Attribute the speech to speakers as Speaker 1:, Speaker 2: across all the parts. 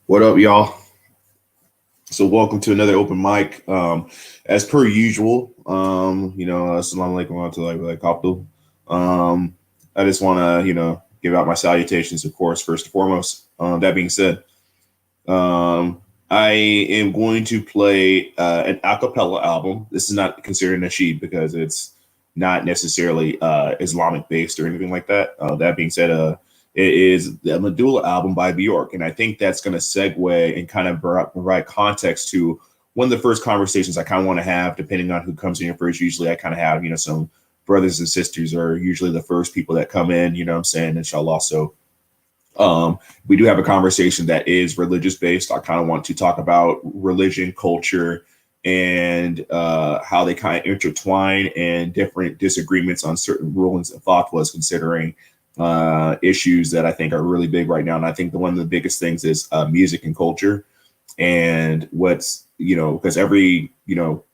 Speaker 1: What up, y'all? So, welcome to another open mic. As per usual, assalamu alaikum wa rahmatullahi wa barakatuh. I just want to, give out my salutations, of course, first and foremost. That being said, um, I am going to play an a cappella album. This is not considered nasheed because it's not necessarily Islamic based or anything like that. That being said, it is the Medulla album by Bjork, and I think that's going to segue and kind of provide context to one of the first conversations I kind of want to have, depending on who comes in here first. Usually, I kind of have some brothers and sisters are usually the first people that come in. You know what I'm saying? Inshallah. So we do have a conversation that is religious based. I kind of want to talk about religion, culture, and how they kind of intertwine and different disagreements on certain rulings and fatwas, considering issues that I think are really big right now. And I think one of the biggest things is music and culture, and what's because every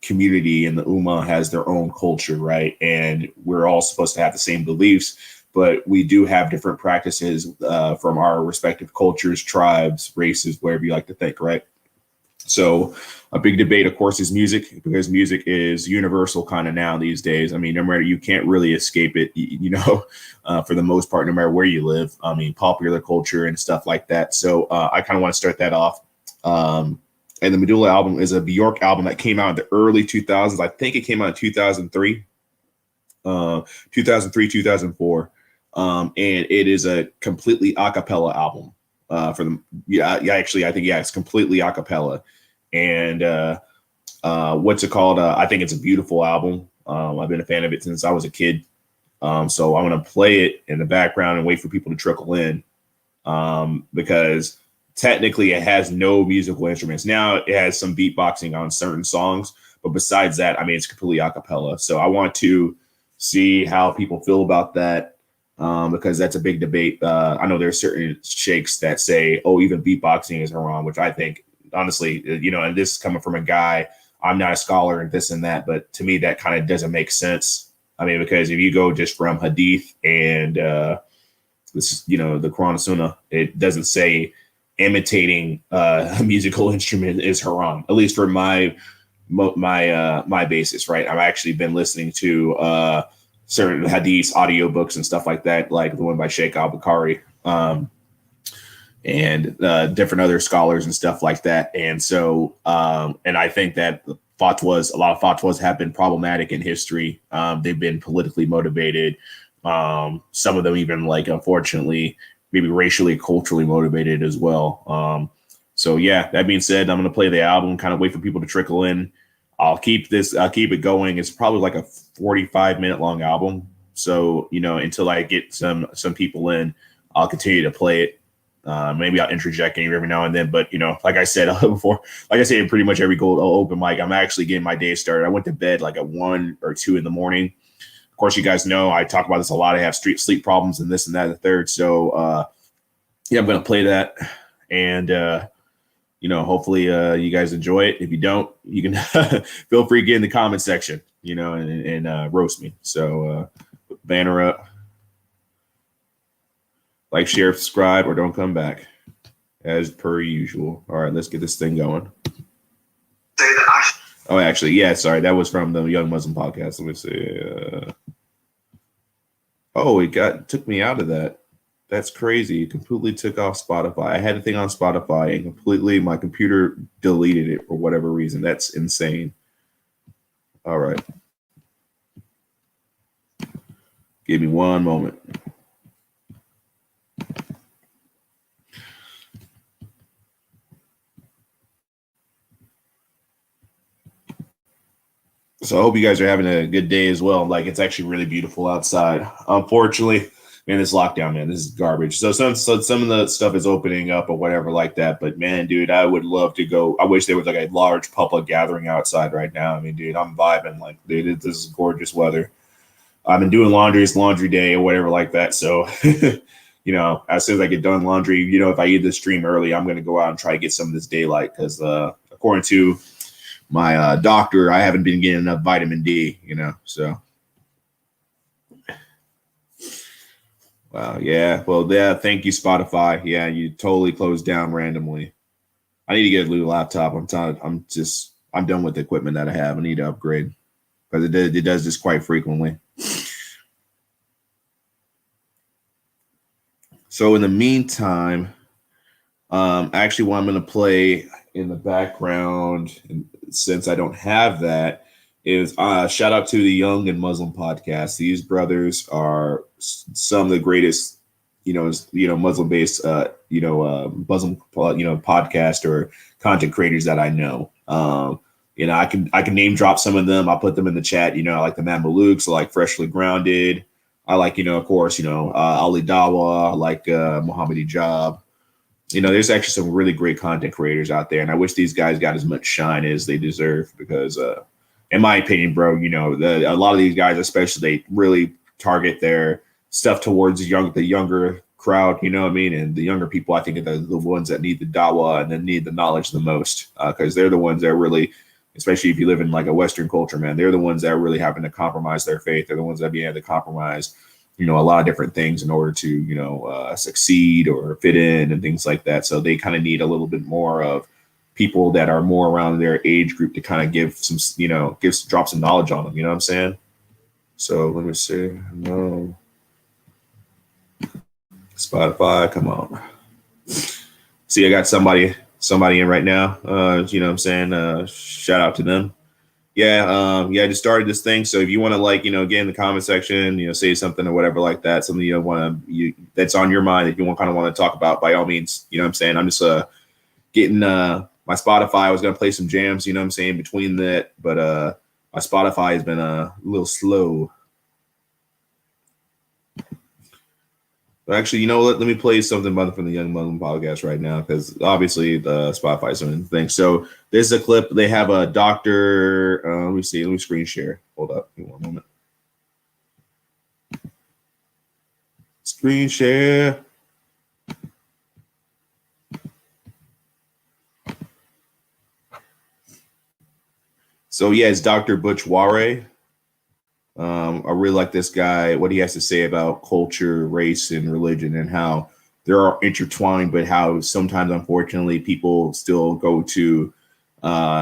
Speaker 1: community in the ummah has their own culture, right? And we're all supposed to have the same beliefs, but we do have different practices from our respective cultures, tribes, races, whatever you like to think, right? So a big debate, of course, is music, because music is universal kind of now these days. I mean, no matter, you can't really escape it, for the most part, no matter where you live. I mean, popular culture and stuff like that. So I kind of want to start that off. And the Medulla album is a Bjork album that came out in the early 2000s. I think it came out in 2003, 2004. And it is a completely a cappella album. It's completely a cappella. And what's it called? I think it's a beautiful album. I've been a fan of it since I was a kid. So I'm going to play it in the background and wait for people to trickle in, because technically it has no musical instruments. Now it has some beatboxing on certain songs, but besides that, I mean, it's completely a cappella. So I want to see how people feel about that, because that's a big debate. I know there's certain sheikhs that say, oh, even beatboxing is haram, which I think, honestly, and this is coming from a guy, I'm not a scholar and this and that, but to me, that kind of doesn't make sense. I mean, because if you go just from hadith and this, the Quran and Sunnah, it doesn't say imitating a musical instrument is haram, at least for my basis, right? I've actually been listening to certain hadith audiobooks and stuff like that, like the one by Sheikh al-Bukhari, and different other scholars and stuff like that. And so, and I think that a lot of fatwas have been problematic in history. They've been politically motivated. Some of them even, like, unfortunately, maybe racially, culturally motivated as well. So yeah, that being said, I'm going to play the album, kind of wait for people to trickle in. I'll keep it going. It's probably like a 45-minute long album. So, until I get some people in, I'll continue to play it. Maybe I'll interject every now and then, but like I said before, like I say in pretty much every gold open mic, I'm actually getting my day started. I went to bed like at 1 or 2 in the morning. Of course, you guys know I talk about this a lot. I have sleep problems and this and that and the third. So I'm going to play that, and hopefully you guys enjoy it. If you don't, you can feel free to get in the comment section, and roast me. So banner up. Like, share, subscribe, or don't come back, as per usual. All right, let's get this thing going. Oh, actually, yeah, sorry. That was from the Young Muslim podcast. Let me see. It took me out of that. That's crazy. It completely took off Spotify. I had a thing on Spotify, and completely my computer deleted it for whatever reason. That's insane. All right. Give me one moment. So I hope you guys are having a good day as well. Like, it's actually really beautiful outside. Unfortunately, man, this lockdown, man, this is garbage. So some of the stuff is opening up or whatever like that. But man, dude, I would love to go. I wish there was like a large public gathering outside right now. I mean, dude, I'm vibing. Like, dude, this is gorgeous weather. I've been doing laundry. It's laundry day or whatever like that. So, as soon as I get done laundry, if I eat this stream early, I'm going to go out and try to get some of this daylight, because according to my doctor, I haven't been getting enough vitamin D, so. Wow. Yeah. Well, yeah. Thank you, Spotify. Yeah. You totally closed down randomly. I need to get a new laptop. I'm done with the equipment that I have. I need to upgrade because it does this quite frequently. So in the meantime, actually, what I'm going to play in the background, since I don't have that, is shout out to the Young and Muslim podcast. These brothers are some of the greatest, Muslim based, Muslim, podcast or content creators that I know. I can name drop some of them. I'll put them in the chat. I like the Mad Maluks. I like Freshly Grounded. I like, of course, Ali Dawa. I like Muhammad Ijab. There's actually some really great content creators out there, and I wish these guys got as much shine as they deserve because, in my opinion, bro, a lot of these guys, especially, they really target their stuff towards the younger crowd, you know what I mean? And the younger people, I think, are the ones that need the dawah and then need the knowledge the most because they're the ones that really, especially if you live in like a Western culture, man, they're the ones that are really having to compromise their faith. They're the ones that be able to compromise a lot of different things in order to, succeed or fit in and things like that. So they kind of need a little bit more of people that are more around their age group to kind of give some, drop some knowledge on them. You know what I'm saying? So let me see. No. Spotify, come on. See, I got somebody in right now. You know what I'm saying? Shout out to them. Yeah, I just started this thing. So if you want to get in the comment section, say something or whatever like that, something that's on your mind that you want to talk about, by all means, you know what I'm saying? I'm just getting my Spotify. I was gonna play some jams, you know what I'm saying, between that, but my Spotify has been a little slow. But actually, let me play something from the Young Muslim podcast right now, because obviously the Spotify is doing things. So this is a clip. They have a doctor. Let me see. Let me screen share. Hold up. Give me one moment. Screen share. So yeah, it's Dr. Butch Ware. I really like this guy, what he has to say about culture, race, and religion, and how they're intertwined, but how sometimes, unfortunately, people still go to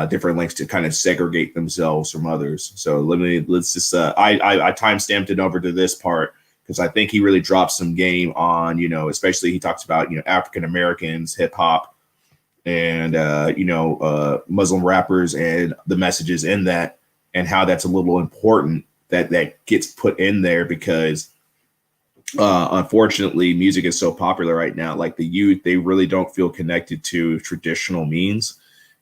Speaker 1: different lengths to kind of segregate themselves from others. So let's just I time-stamped it over to this part because I think he really drops some game on, especially he talks about, African Americans, hip hop, and Muslim rappers and the messages in that, and how that's a little important that gets put in there because unfortunately music is so popular right now. Like the youth, they really don't feel connected to traditional means,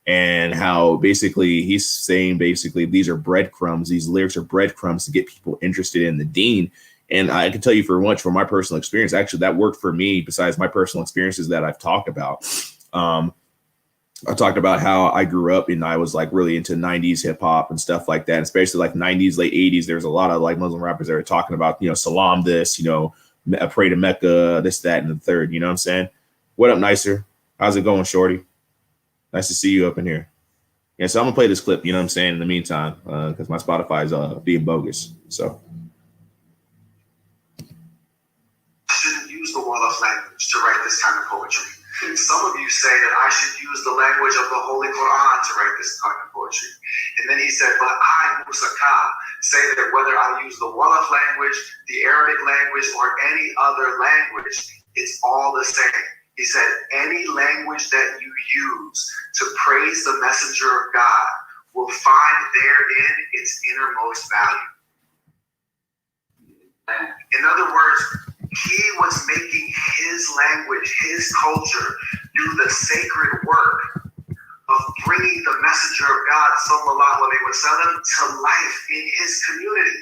Speaker 1: and how basically he's saying these are breadcrumbs. These lyrics are breadcrumbs to get people interested in the deen. And I can tell you from my personal experience, actually that worked for me. Besides my personal experiences that I've talked about, I talked about how I grew up and I was like really into 90s hip hop and stuff like that, especially like 90s, late 80s. There's a lot of like Muslim rappers that are talking about, Salam this, pray to Mecca, this, that, and the third. You know what I'm saying? What up, Nicer? How's it going, Shorty? Nice to see you up in here. Yeah, so I'm going to play this clip, you know what I'm saying, in the meantime, because my Spotify is being bogus. So.
Speaker 2: I shouldn't use the wall-off language to write this kind of poetry. Some of you say that I should use the language of the Holy Quran to write this kind of poetry. And then he said, but I, Musa Khan, say that whether I use the Wolof language, the Arabic language, or any other language, it's all the same. He said, any language that you use to praise the messenger of God will find therein its innermost value. In other words, he was making his language, his culture, do the sacred work of bringing the messenger of God, sallallahu alaihi wasallam, to life in his community.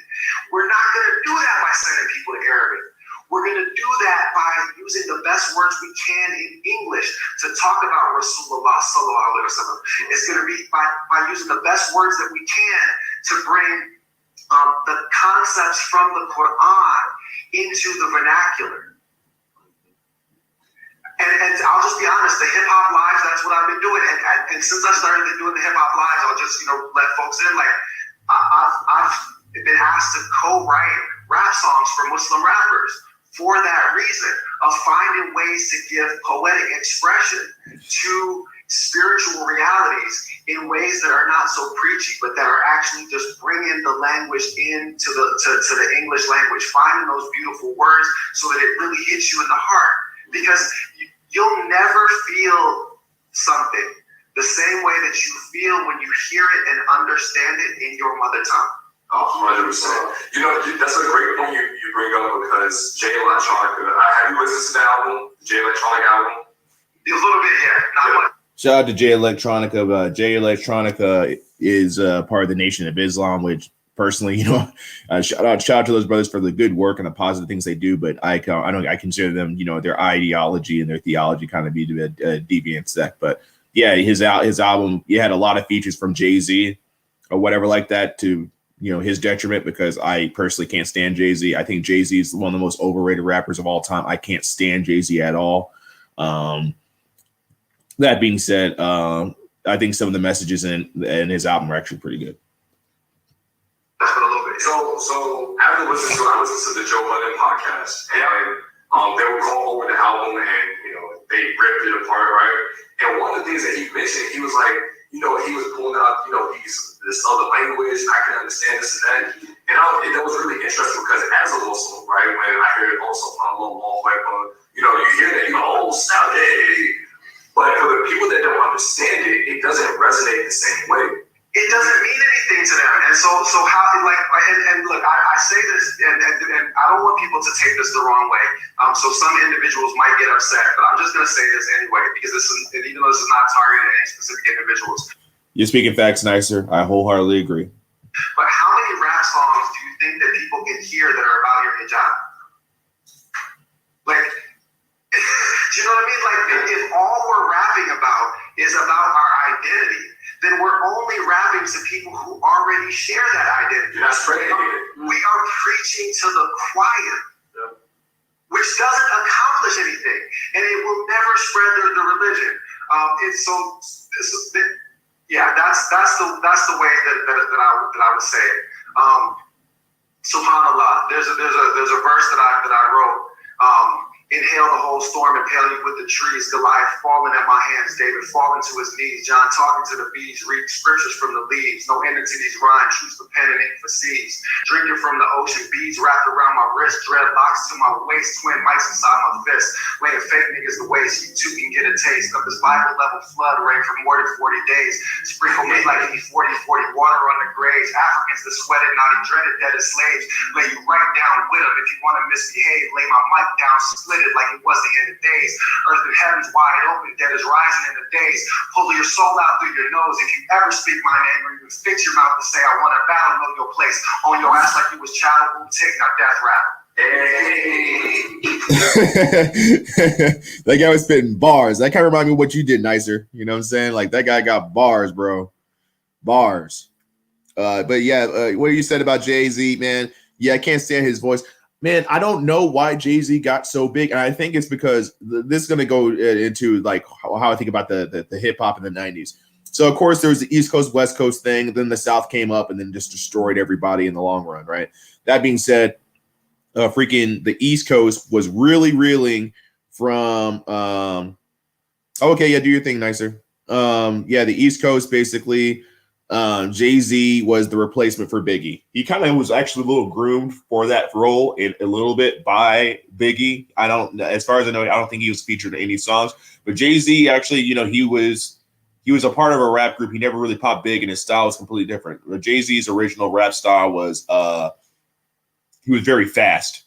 Speaker 2: We're not going to do that by sending people to Arabic. We're going to do that by using the best words we can in English to talk about Rasulullah sallallahu alaihi wasallam. It's going to be by using the best words that we can to bring the concepts from the Quran into the vernacular. And I'll just be honest, the hip hop lives, that's what I've been doing. And since I started doing the hip hop lives, I'll just, let folks in. Like, I've been asked to co-write rap songs for Muslim rappers for that reason of finding ways to give poetic expression to spiritual realities in ways that are not so preachy, but that are actually just bringing the language into the English language, finding those beautiful words so that it really hits you in the heart. Because you'll never feel something the same way that you feel when you hear it and understand it in your mother tongue.
Speaker 3: Oh, 100%. You know, that's a great point you bring up, because Jay Electronica, have you listened to the album, the Jay Electronic album?
Speaker 2: A little bit, yeah, not much.
Speaker 1: Shout out to Jay Electronica. Jay Electronica is part of the Nation of Islam, which personally, shout out to those brothers for the good work and the positive things they do. But I consider them, their ideology and their theology kind of be a deviant sect. But yeah, his album, he had a lot of features from Jay-Z or whatever like that to, his detriment, because I personally can't stand Jay-Z. I think Jay-Z is one of the most overrated rappers of all time. I can't stand Jay-Z at all. That being said, I think some of the messages in his album are actually pretty good.
Speaker 3: So after listening to it, I listened to the Joe Budden podcast, and they would go over the album, and they ripped it apart, right? And one of the things that he mentioned, he was like, he was pulling out, this other language, I can understand this and that. And that was really interesting, because as a Muslim, right, when I heard also on a little long way, you hear that, oh, Saudi. But for the people that don't understand it, it doesn't resonate the same way.
Speaker 2: It doesn't mean anything to them. And so how, and look, I say this, and I don't want people to take this the wrong way. So some individuals might get upset, but I'm just going to say this anyway, because even though this is not targeted at any specific individuals.
Speaker 1: You're speaking facts, Nicer. I wholeheartedly agree.
Speaker 2: But how many rap songs do you think that people can hear that are about your hijab? Like, do you know what I mean? Like, if all we're rapping about is about our identity, then we're only rapping to people who already share that identity.
Speaker 3: That's right.
Speaker 2: We are preaching to the choir, which doesn't accomplish anything, and it will never spread the religion. That's the way that I would say it. Subhanallah. There's a verse that I wrote. Inhale the whole storm, impale you with the trees. Goliath falling at my hands, David falling to his knees. John talking to the bees, read scriptures from the leaves. No end to these rhymes, choose the pen and ink for seas. Drinking from the ocean, beads wrapped around my wrist, dreadlocks to my waist, twin mics inside my fist. Laying fake niggas to waste, you too can get a taste of this Bible level flood rain for more than 40 days. Sprinkle me like any 40 water on the graves. Africans that sweated, not dreaded, dead as slaves. Lay you right down with them if you want to misbehave. Lay my mic down, split it like it was the end of days. Earth and heaven's wide open, dead is rising in the days. Pull your soul out through your nose. If you ever speak my name or even fix your mouth to say I want to battle, know your place. On your ass like you was child, boom, tick, now death rap.
Speaker 1: That guy was spitting bars. That kind of reminded me of what you did, Nicer. You know what I'm saying? Like, that guy got bars, bro. Bars. But yeah, what you said about Jay-Z, man. Yeah, I can't stand his voice. Man, I don't know why Jay-Z got so big, and I think it's because this is going to go into like how I think about the hip hop in the 90s. So of course there was the East Coast West Coast thing, then the South came up and then just destroyed everybody in the long run, right? That being said, freaking the East Coast was really reeling from okay, yeah, do your thing, Nicer. The East Coast basically. Jay-Z was the replacement for Biggie. He kind of was actually a little groomed for that role a little bit by Biggie. As far as I know, I don't think he was featured in any songs. But Jay-Z actually, he was a part of a rap group. He never really popped big, and his style was completely different. Jay-Z's original rap style was he was very fast.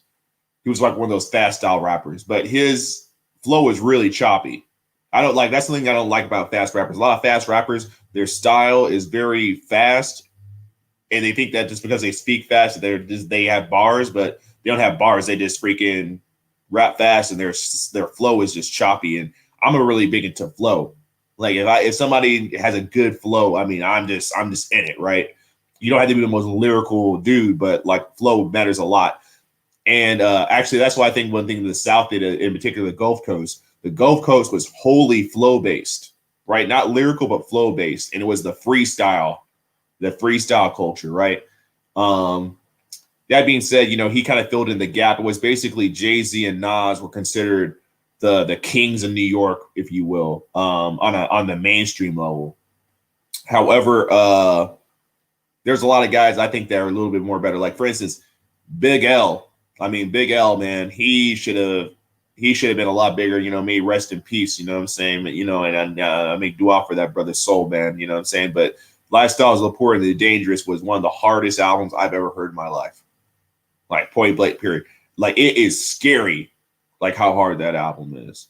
Speaker 1: He was like one of those fast style rappers, but his flow is really choppy. That's something I don't like about fast rappers. A lot of fast rappers, their style is very fast, and they think that just because they speak fast, they have bars, but they don't have bars. They just freaking rap fast, and their flow is just choppy. And I'm really big into flow. Like if somebody has a good flow, I mean, I'm just in it, right? You don't have to be the most lyrical dude, but like flow matters a lot. And actually, that's why I think one thing the South did, in particular the Gulf Coast. The Gulf Coast was wholly flow-based, right? Not lyrical, but flow-based. And it was the freestyle culture, right? That being said, he kind of filled in the gap. It was basically Jay-Z and Nas were considered the kings of New York, if you will, on the mainstream level. However, there's a lot of guys I think that are a little bit more better. Like for instance, Big L. I mean, Big L, man, he should have been a lot bigger. You know, may rest in peace. You know what I'm saying? You know, and I make dua for that brother's soul, man. You know what I'm saying? But Lifestyles of the Poor and the Dangerous was one of the hardest albums I've ever heard in my life. Like point blank, period. Like it is scary, like how hard that album is.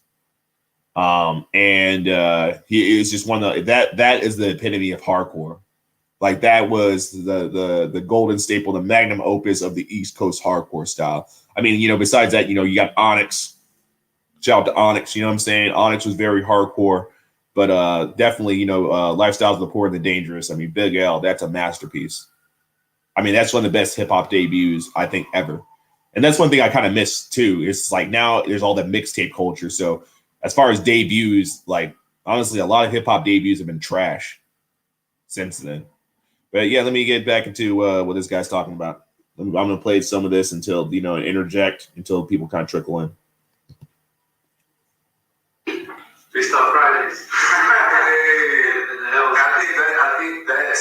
Speaker 1: He is just one of that is the epitome of hardcore. Like that was the golden staple, the magnum opus of the East Coast hardcore style. I mean, you know, besides that, you know, you got Onyx. Shout out to Onyx, you know what I'm saying? Onyx was very hardcore, but definitely, you know, Lifestyles of the Poor and the Dangerous. I mean, Big L, that's a masterpiece. I mean, that's one of the best hip hop debuts I think ever. And that's one thing I kind of miss too. It's like now there's all that mixtape culture. So as far as debuts, like honestly, a lot of hip hop debuts have been trash since then. But yeah, let me get back into what this guy's talking about. I'm going to play some of this until, you know, interject until people kind of trickle in.
Speaker 3: Freestyle Fridays.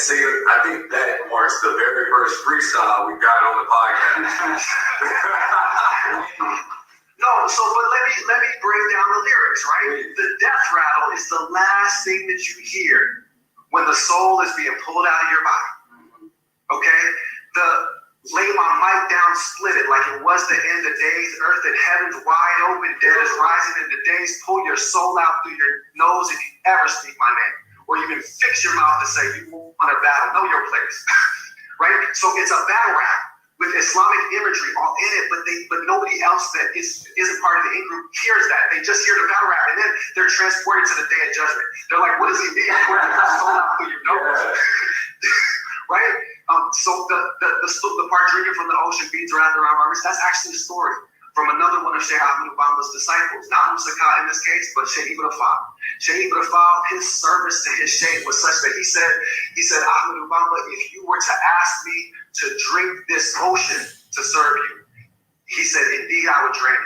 Speaker 3: I think that marks the very first freestyle we got on the podcast.
Speaker 2: No, so but let me break down the lyrics, right? The death rattle is the last thing that you hear when the soul is being pulled out of your body. Okay? The lay my mic down, split it like it was the end of days, earth and heavens wide open, dead is rising in the days, pull your soul out through your nose if you ever speak my name. Or you can fix your mouth to say you want a battle, know your place. Right? So it's a battle rap with Islamic imagery all in it, but nobody else that isn't part of the in-group hears that. They just hear the battle rap, and then they're transported to the day of judgment. They're like, what does he mean? Where did that soul out through your nose? Right? So the part drinking from the ocean, beads wrapped around my wrist, that's actually a story from another one of Sheikh Ahmed Bamba's disciples, not Musaka in this case, but Sheikh Ibn Afal. Sheikh Ibn Afal, his service to his sheikh was such that he said, Ahmed Bamba, if you were to ask me to drink this ocean to serve you, he said, indeed, I would drink.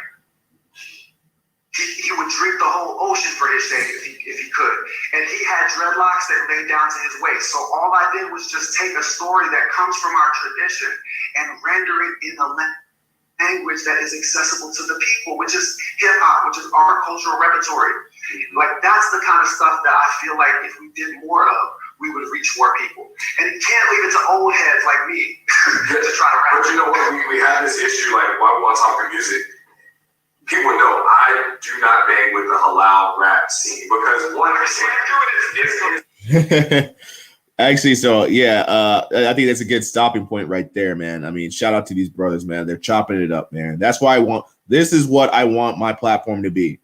Speaker 2: He would drink the whole ocean for his sheikh if he could. And he had dreadlocks that laid down to his waist. So all I did was just take a story that comes from our tradition and render it in a language that is accessible to the people, which is hip hop, which is our cultural repertoire. Like that's the kind of stuff that I feel like if we did more of, we would reach more people. And you can't leave it to old heads like me to try to rap.
Speaker 3: But you know what? We have this issue, like why we want to talk about music. People know I do not bang with the halal rap scene because one percent.
Speaker 1: Actually, so yeah, I think that's a good stopping point right there, man. I mean, shout out to these brothers, man. They're chopping it up, man. That's why this is what I want my platform to be.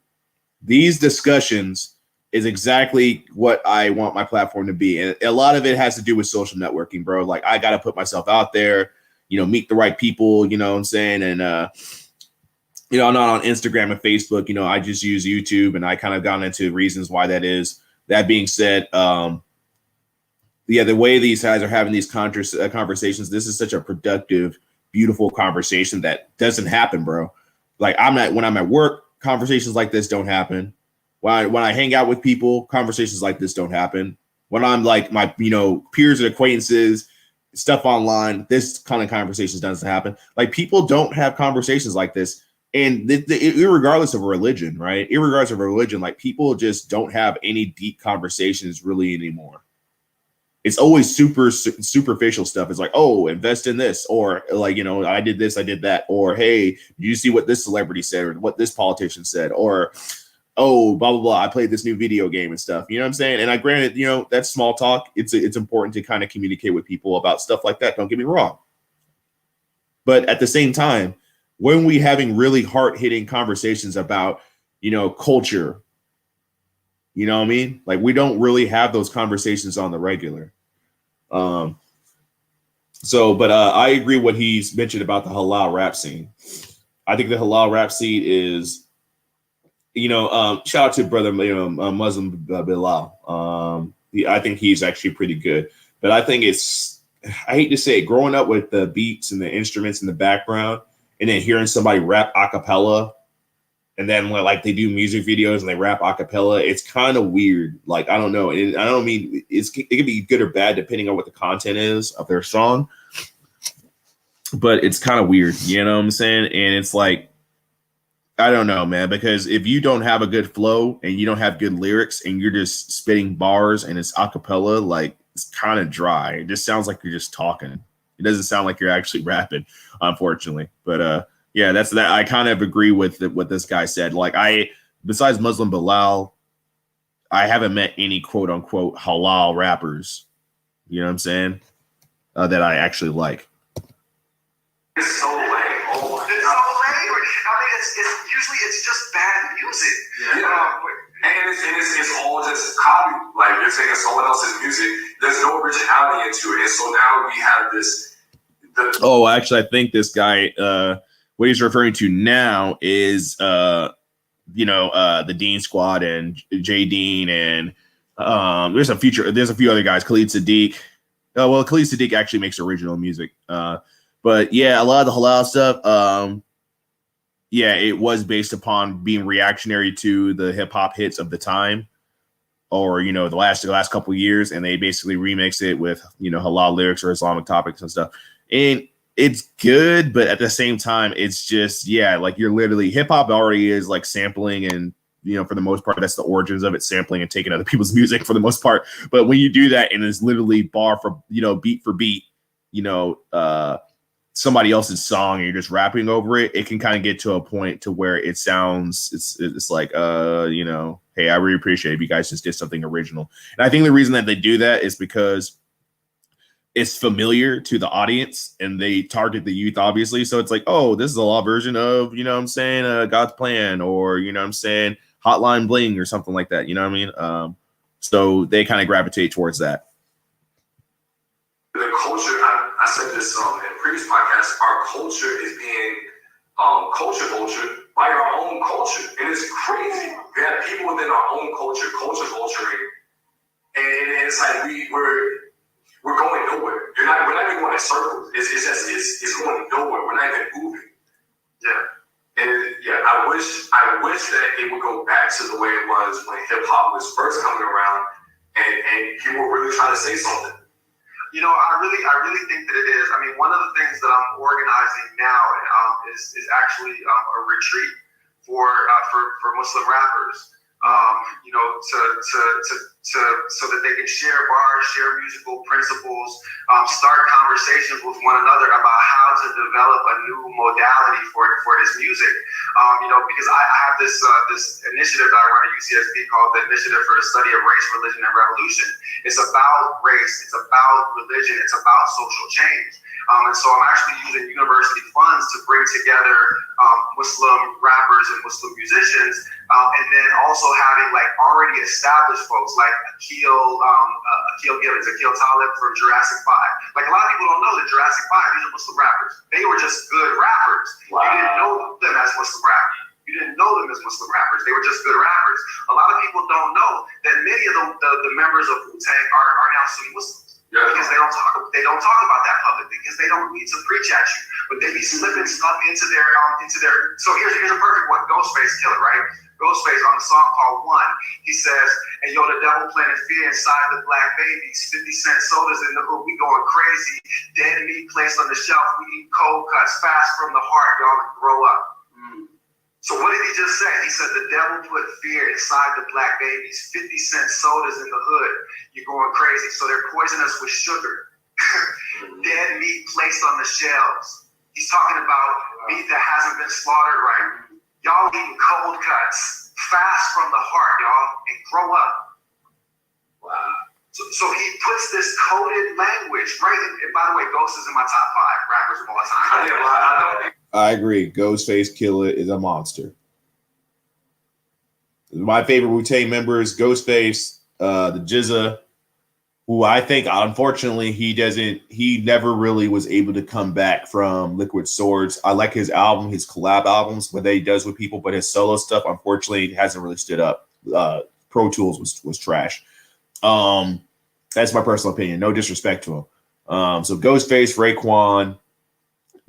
Speaker 1: These discussions is exactly what I want my platform to be. And a lot of it has to do with social networking, bro. Like I got to put myself out there, you know, meet the right people, you know what I'm saying? And, you know, I'm not on Instagram and Facebook, you know, I just use YouTube and I kind of gone into reasons why that is. That being said, yeah, the way these guys are having these conversations, this is such a productive, beautiful conversation that doesn't happen, bro. Like when I'm at work, conversations like this don't happen. When I hang out with people, conversations like this don't happen. When I'm like my, you know, peers and acquaintances, stuff online, this kind of conversations doesn't happen. Like people don't have conversations like this. And irregardless of religion, right? Irregardless of religion, like people just don't have any deep conversations really anymore. It's always superficial stuff. It's like, oh, invest in this, or like, you know, I did this, I did that, or hey, you see what this celebrity said, or what this politician said, or oh, blah blah blah. I played this new video game and stuff. You know what I'm saying? And I granted, you know, that's small talk. It's important to kind of communicate with people about stuff like that. Don't get me wrong. But at the same time, when we having really hard-hitting conversations about, you know, culture, you know what I mean? Like we don't really have those conversations on the regular. But I agree what he's mentioned about the halal rap scene. I think the halal rap scene is, you know, shout out to brother, you know, Muslim Bilal. I think he's actually pretty good. But I think I hate to say it, growing up with the beats and the instruments in the background, and then hearing somebody rap a cappella and then like they do music videos and they rap a cappella. It's kind of weird. Like, I don't know. And I don't mean it can be good or bad depending on what the content is of their song. But it's kind of weird, you know what I'm saying? And it's like, I don't know, man, because if you don't have a good flow and you don't have good lyrics and you're just spitting bars and it's a cappella, like, it's kind of dry. It just sounds like you're just talking. It doesn't sound like you're actually rapping, unfortunately. But yeah, that's that. I kind of agree with what this guy said. Like, besides Muslim Bilal, I haven't met any quote unquote halal rappers. You know what I'm saying? That I actually like.
Speaker 3: It's so lame. Oh,
Speaker 2: It's so lame. I mean, it's just bad music.
Speaker 3: Yeah. And it's all just copy. Like, you're taking someone else's music. There's no originality into it. And so now we have this.
Speaker 1: Oh, actually, I think this guy, what he's referring to now is, the Dean Squad and J Dean and there's a few other guys. Khalid Sadiq. Khalid Sadiq actually makes original music. But yeah, a lot of the halal stuff. Yeah, it was based upon being reactionary to the hip hop hits of the time, or the last couple of years, and they basically remix it with halal lyrics or Islamic topics and stuff. And it's good, but at the same time, it's just like you're literally hip hop already is like sampling, and for the most part, that's the origins of it, sampling and taking other people's music for the most part. But when you do that and it's literally bar for beat for beat, somebody else's song and you're just rapping over it, it can kind of get to a point to where it sounds it's like hey, I really appreciate it if you guys just did something original. And I think the reason that they do that is because it's familiar to the audience and they target the youth, obviously. So it's like, oh, this is a law version of God's Plan, or Hotline Bling or something like that, so they kind of gravitate towards that.
Speaker 3: The culture, I said this in previous podcasts, our culture is being culture vultured by our own culture. And it's crazy. We have people within our own culture vulturing. And it's like we're going nowhere. We're not even going in circles. It's going nowhere. We're not even moving. Yeah. And I wish that it would go back to the way it was when hip hop was first coming around and people were really trying to say something.
Speaker 2: I really think that it is. I mean, one of the things that I'm organizing now is actually a retreat for Muslim rappers. So that they can share bars, share musical principles, start conversations with one another about how to develop a new modality for this music. Because I have this initiative that I run at UCSB called the Initiative for the Study of Race, Religion, and Revolution. It's about race, it's about religion, it's about social change. And so I'm actually using university funds to bring together Muslim rappers and Muslim musicians, and then also having like already established folks like Akil Gibbons, Akil Talib from Jurassic 5. Like, a lot of people don't know that Jurassic 5, these are Muslim rappers. They were just good rappers. Wow. You didn't know them as Muslim rappers. You didn't know them as Muslim rappers. They were just good rappers. A lot of people don't know that many of the members of Wu-Tang are now Sunni Muslims. Yeah. Because they don't talk about that publicly, because they don't need to preach at you, but they be slipping stuff into their. So here's a perfect one. Ghostface Killer, right? Ghostface on the song called One, he says, "And yo, the devil planted fear inside the black babies. 50 cent sodas in the hood, we going crazy. Dead meat placed on the shelf, we eat cold cuts fast from the heart. Y'all grow up." So what did he just say? He said the devil put fear inside the black babies. 50 cent sodas in the hood. You're going crazy. So they're poisoning us with sugar. Dead meat placed on the shelves. He's talking about meat that hasn't been slaughtered right. Y'all eating cold cuts. Fast from the heart, y'all. And grow up. Wow. So he puts this coded language, right? And by the way, Ghost is in my top 5 rappers of all time.
Speaker 1: I agree. Ghostface Killer is a monster. My favorite Wu-Tang member is Ghostface, the Jizza, who I think, unfortunately, he never really was able to come back from Liquid Swords. I like his collab albums, what he does with people, but his solo stuff, unfortunately, hasn't really stood up. Pro Tools was trash. That's my personal opinion. No disrespect to him. So Ghostface, Raekwon,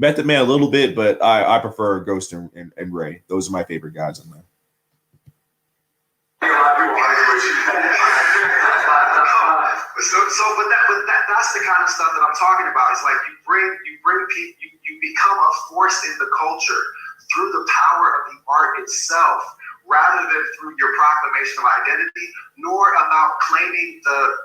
Speaker 1: Method Man a little bit, but I prefer Ghost and Ray. Those are my favorite guys on there.
Speaker 2: That's the kind of stuff that I'm talking about. It's like you bring people, you become a force in the culture through the power of the art itself, rather than through your proclamation of identity, nor about claiming the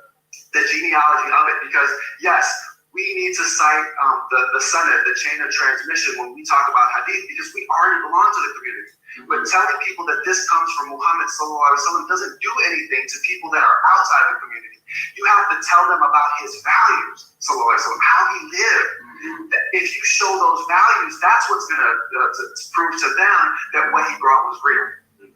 Speaker 2: genealogy of it. Because yes, we need to cite the Sunnah, the chain of transmission, when we talk about hadith, because we already belong to the community. But telling people that this comes from Muhammad sallallahu alaihi wasallam doesn't do anything to people that are outside the community. You have to tell them about his values, sallallahu alaihi wasallam, how he lived. If you show those values, that's what's going to prove to them that what he brought was real.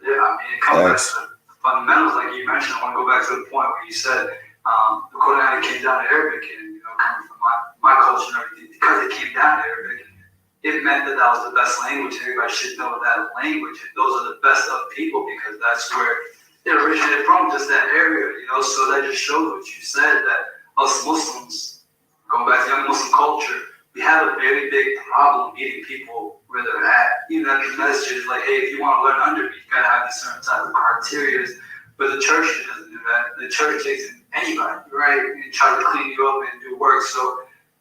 Speaker 4: Yeah, I mean, it comes back to fundamentals, like you mentioned. I want to go back to the point where you said the Quran came down to Arabic, and coming from my culture and everything, because it came down to Arabic, it meant that was the best language. Everybody should know that language, and those are the best of people, because that's where it originated from, just that area, So that just shows what you said, that us Muslims, going back to young Muslim culture, we have a very big problem meeting people where they're at. Even at the message is like, hey, if you want to learn under me, you gotta have these certain type of criteria. But the church doesn't do that. The church takes in anybody, right? And try to clean you up and do work. So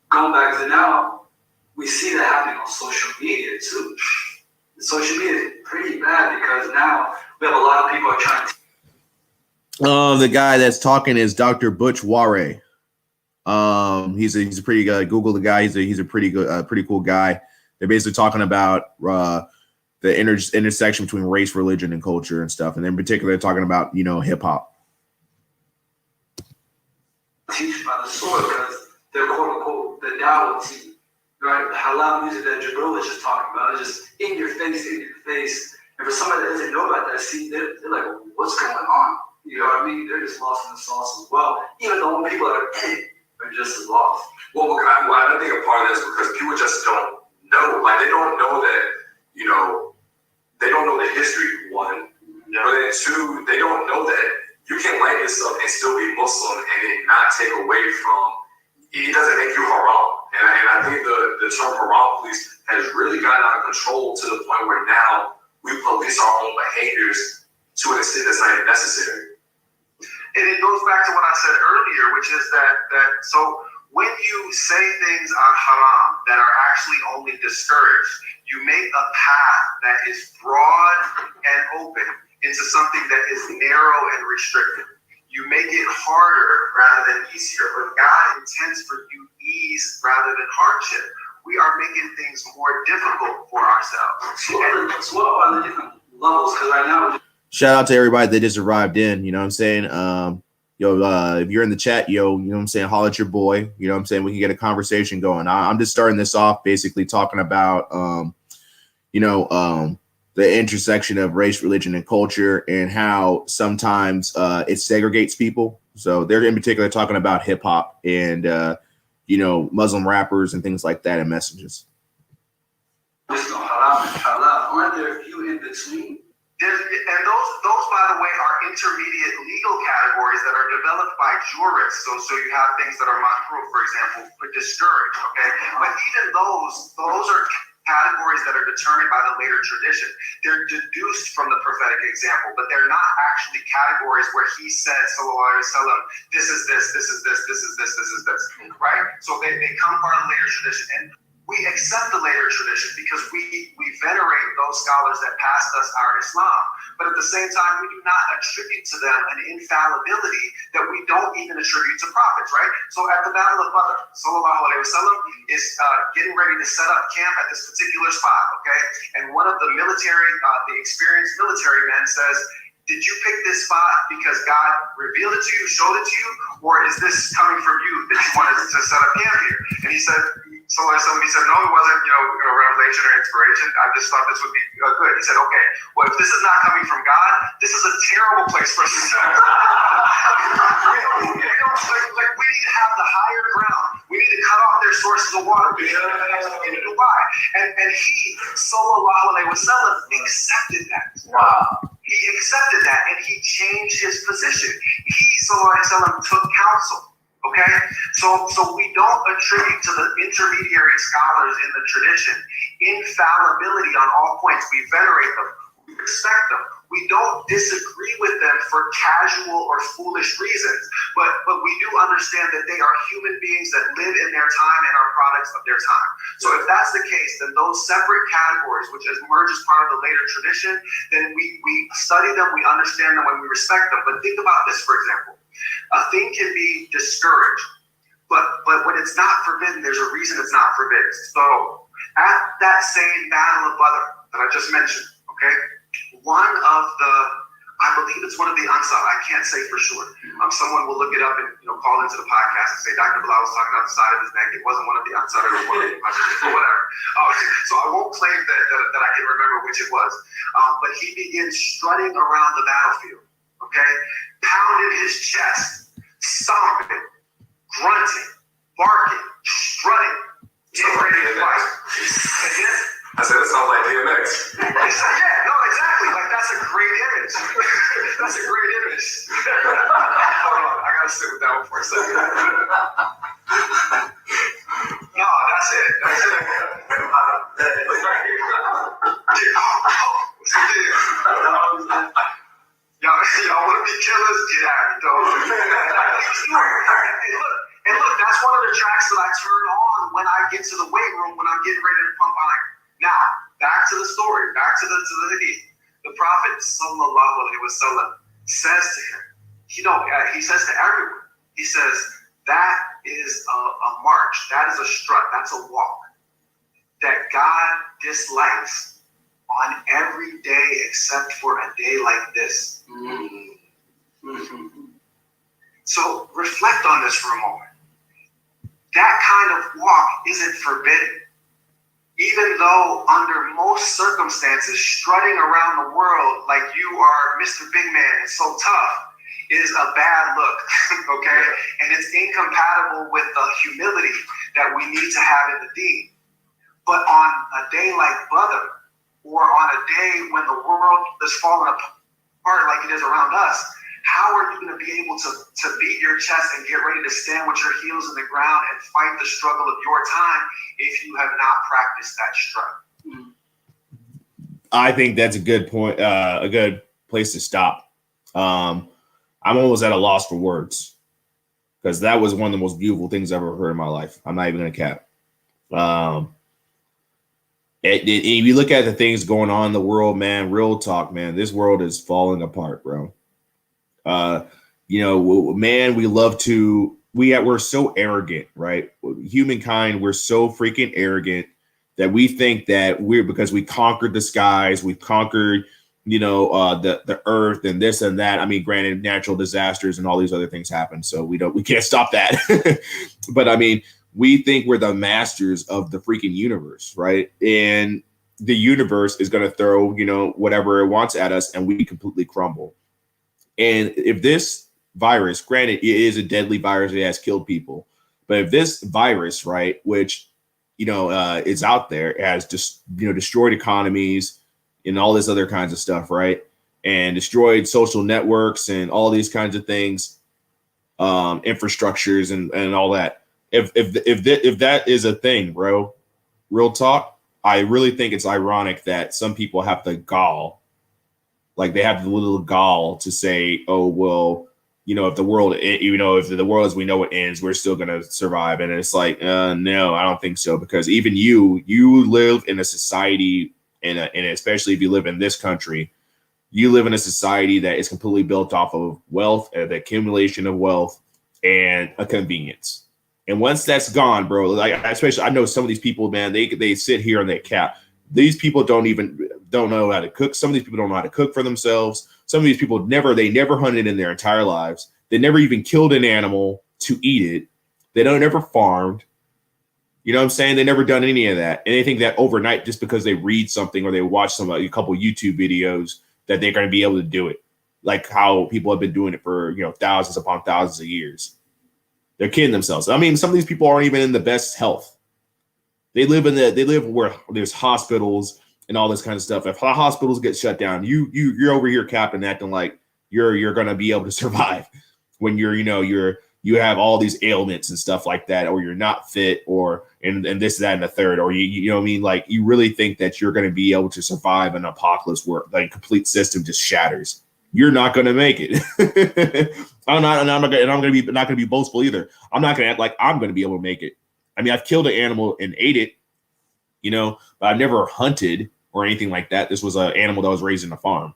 Speaker 4: going back to now, we see that happening on social media too. Social media is pretty bad, because now we have a lot of people are trying to.
Speaker 1: The guy that's talking is Dr. Butch Ware. He's a pretty good. Google the guy. He's a pretty good, pretty cool guy. They're basically talking about the intersection between race, religion, and culture and stuff. And in particular, they're talking about hip hop.
Speaker 4: Teach by the sword, because they're quote unquote the Dawah team, right? The halal music that Jabril was just talking about is just in your face. And for somebody that doesn't know about that, they're like, what's going on? You know what I mean? They're just lost in the sauce as well. Even the only people that are in it are just as lost.
Speaker 3: Well, I think a part of this is because people just don't know. Like, they don't know that, they don't know the history, one. Yeah. But then two, they don't know that you can like this stuff and still be Muslim and it not take away from, it doesn't make you haram. And I think the term haram police has really gotten out of control to the point where now we police our own behaviors to an extent that's not even necessary.
Speaker 2: And it goes back to what I said earlier, which is that so when you say things on haram that are actually only discouraged, you make a path that is broad and open into something that is narrow and restricted. You make it harder rather than easier, but God intends for you ease rather than hardship. We are making things more difficult for ourselves.
Speaker 4: So what are the different levels? Because right now,
Speaker 1: shout out to everybody that just arrived in. You know what I'm saying? If you're in the chat, you know what I'm saying, holler at your boy. You know what I'm saying? We can get a conversation going. I'm just starting this off basically talking about, the intersection of race, religion, and culture, and how sometimes it segregates people. So they're in particular talking about hip hop and, Muslim rappers and things like that and messages.
Speaker 4: there's no haram and halal. Aren't there a few in between?
Speaker 2: And those, by the way, are intermediate legal categories that are developed by jurists. So you have things that are makruh, for example, but discouraged, okay? But even those are categories that are determined by the later tradition. They're deduced from the prophetic example, but they're not actually categories where he said, sallallahu alaihi wasallam, this is this, this is this, this is this, this is this, right? So they come part of the later tradition. And we accept the later tradition because we venerate those scholars that passed us our Islam. But at the same time, we do not attribute to them an infallibility that we don't even attribute to prophets, right? So at the Battle of Badr, sallallahu alaihi wasallam is getting ready to set up camp at this particular spot, okay? And one of the the experienced military men says, did you pick this spot because God revealed it to you, showed it to you, or is this coming from you that you wanted to set up camp here? And he said, so somebody said, no, it wasn't, revelation or inspiration. I just thought this would be good. He said, okay, well, if this is not coming from God, this is a terrible place for us to set up. We need to have the higher ground. We need to cut off their sources of water. We need to do why. And he, sallallahu alaihi wasallam, accepted that. Wow. He accepted that and he changed his position. He, sallallahu alaihi wasallam, took counsel. Okay, so we don't attribute to the intermediary scholars in the tradition infallibility on all points. We venerate them, we respect them. We don't disagree with them for casual or foolish reasons, but we do understand that they are human beings that live in their time and are products of their time. So if that's the case, then those separate categories, which emerge as part of the later tradition, then we study them, we understand them, and we respect them. But think about this, for example. A thing can be discouraged, but when it's not forbidden, there's a reason it's not forbidden. So at that same battle of Badr that I just mentioned, okay, one of the, I believe it's one of the Ansar, I can't say for sure. Someone will look it up and call into the podcast and say, Dr. Bilal was talking out the side of his neck. It wasn't one of the Ansar, it was one of the or whatever. So I won't claim that I can remember which it was. But he begins strutting around the battlefield, okay? Pounding his chest, stomping, grunting, barking, strutting, getting ready to fight. Again?
Speaker 3: I said, it sounds like DMX.
Speaker 2: Yeah, no, exactly. Like, that's a great image. That's a great image. Hold on, I gotta sit with that one for a second. No, that's it. That's it. Y'all want to be killers? Get at me, dog. And look, that's one of the tracks that I turn on when I get to the weight room when I'm getting ready to pump iron. Now, back to the story, back to the hadith. The Prophet sallallahu alaihi wasallam says to him, he says to everyone, he says, that is a march, that is a strut, that's a walk that God dislikes on every day except for a day like this. Mm-hmm. So reflect on this for a moment. That kind of walk isn't forbidden. Even though under most circumstances, strutting around the world like you are Mr. Big Man and so tough is a bad look, okay? And it's incompatible with the humility that we need to have in the deen. But on a day like Badr, or on a day when the world is falling apart like it is around us, how are you going to be able to beat your chest and get ready to stand with your heels in the ground and fight the struggle of your time if you have not practiced that struggle?
Speaker 1: I think that's a good point, a good place to stop. I'm almost at a loss for words because that was one of the most beautiful things I've ever heard in my life. I'm not even going to cap. If you look at the things going on in the world, man, real talk, man, this world is falling apart, bro. Man, we're so arrogant, right? Humankind, we're so freaking arrogant that we think that because we conquered the skies, we've conquered, the earth and this and that. I mean, granted, natural disasters and all these other things happen, so we can't stop that. But I mean, we think we're the masters of the freaking universe, right? And the universe is going to throw, whatever it wants at us, and we completely crumble. And if this virus, granted, it is a deadly virus, it has killed people, but if this virus, right, which, is out there, has just, destroyed economies and all this other kinds of stuff, right, and destroyed social networks and all these kinds of things, infrastructures and all that. If that is a thing, bro, real talk, I really think it's ironic that some people have the gall. Like they have the little gall to say, oh, well, if the world, if the world as we know it ends, we're still going to survive. And it's like, no, I don't think so. Because even you live in a society, and especially if you live in this country, you live in a society that is completely built off of wealth, the accumulation of wealth, and a convenience. And once that's gone, bro, like especially I know some of these people, man, they sit here and they cap. These people don't know how to cook. Some of these people don't know how to cook for themselves. Some of these people they never hunted in their entire lives. They never even killed an animal to eat it. They never farmed. You know what I'm saying? They never done any of that. And they think that overnight, just because they read something or they watch a couple YouTube videos, that they're going to be able to do it. Like how people have been doing it for, thousands upon thousands of years. They're kidding themselves. I mean, some of these people aren't even in the best health. They live where there's hospitals and all this kind of stuff. If hospitals get shut down, you're over here capping, acting like you're going to be able to survive when you're you have all these ailments and stuff like that, or you're not fit, or and this, that, and the third, or you know what I mean? Like, you really think that you're going to be able to survive an apocalypse where like complete system just shatters. You're not going to make it. I'm not going to be boastful either. I'm not going to act like I'm going to be able to make it. I mean, I've killed an animal and ate it, you know, but I've never hunted or anything like that. This was an animal that was raised in a farm.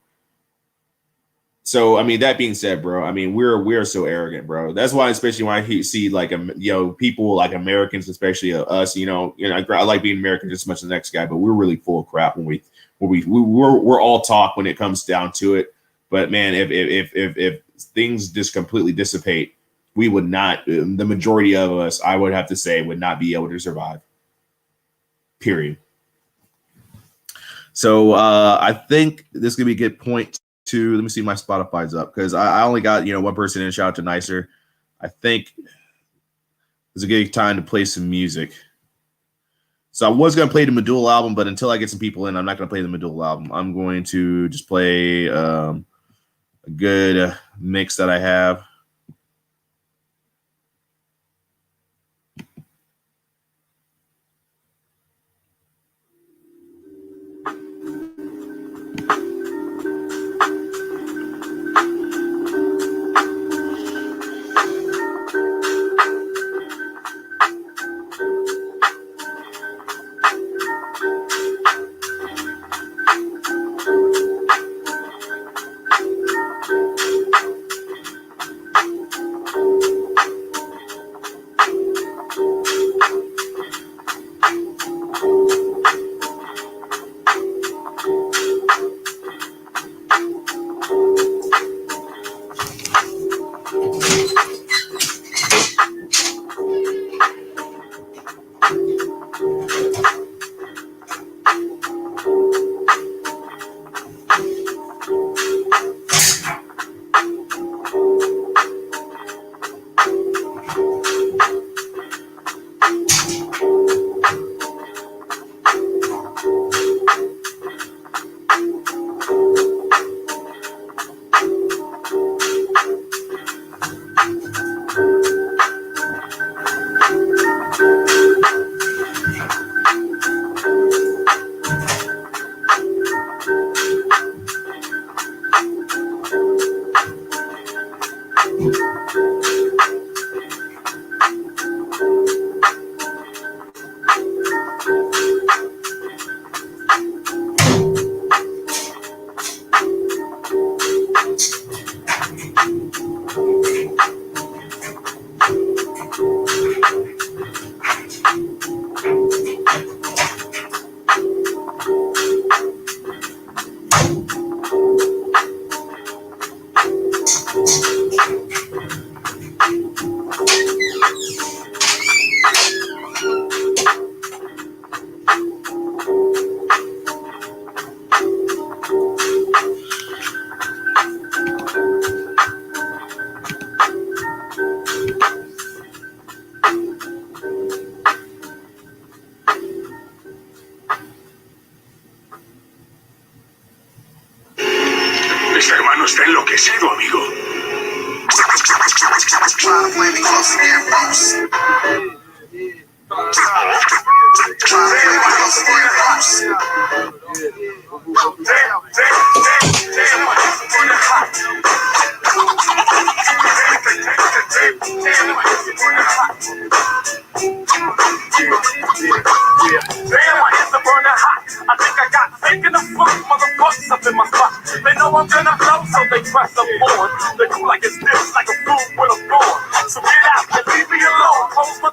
Speaker 1: So, I mean, that being said, bro, I mean, we're so arrogant, bro. That's why, especially when I see like, you know, people like Americans, especially us, you know, I like being American just as much as the next guy, but we're really full of crap when we're all talk when it comes down to it. But man, if things just completely dissipate, we would not, the majority of us, I would have to say, would not be able to survive. Period. So I think this could be a good point to, let me see, my Spotify's up because I only got, you know, one person in. Shout out to Nicer. I think it's a good time to play some music. So I was going to play the Medulla album, but until I get some people in, I'm not going to play the Medulla album. I'm going to just play a good mix that I have.
Speaker 5: Ese hermano está enloquecido, amigo. I think I got taken the fuck motherfuckers up in my spot. They know I'm gonna blow, so they press up on. They do like it's this, like a fool with a thorn. So get out and leave me alone. Close my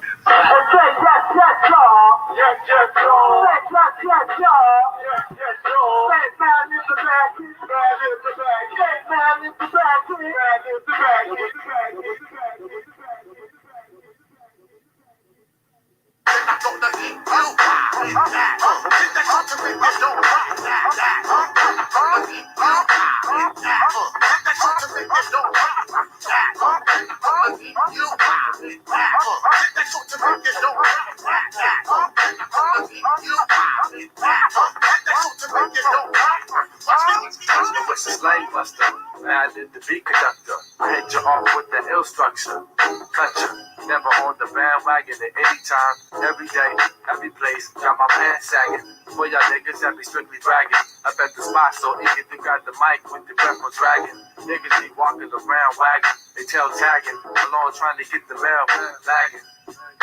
Speaker 6: I did the beat conductor. I hit you off with the ill structure.
Speaker 5: Gotcha. Never on the bandwagon at any time, every day, every place. Got my pants sagging. For y'all niggas that be strictly bragging. Up at the spot so eager to got the mic with the rep on dragging. Niggas be walking around wagging. They tail tagging. Along trying to get the mail lagging.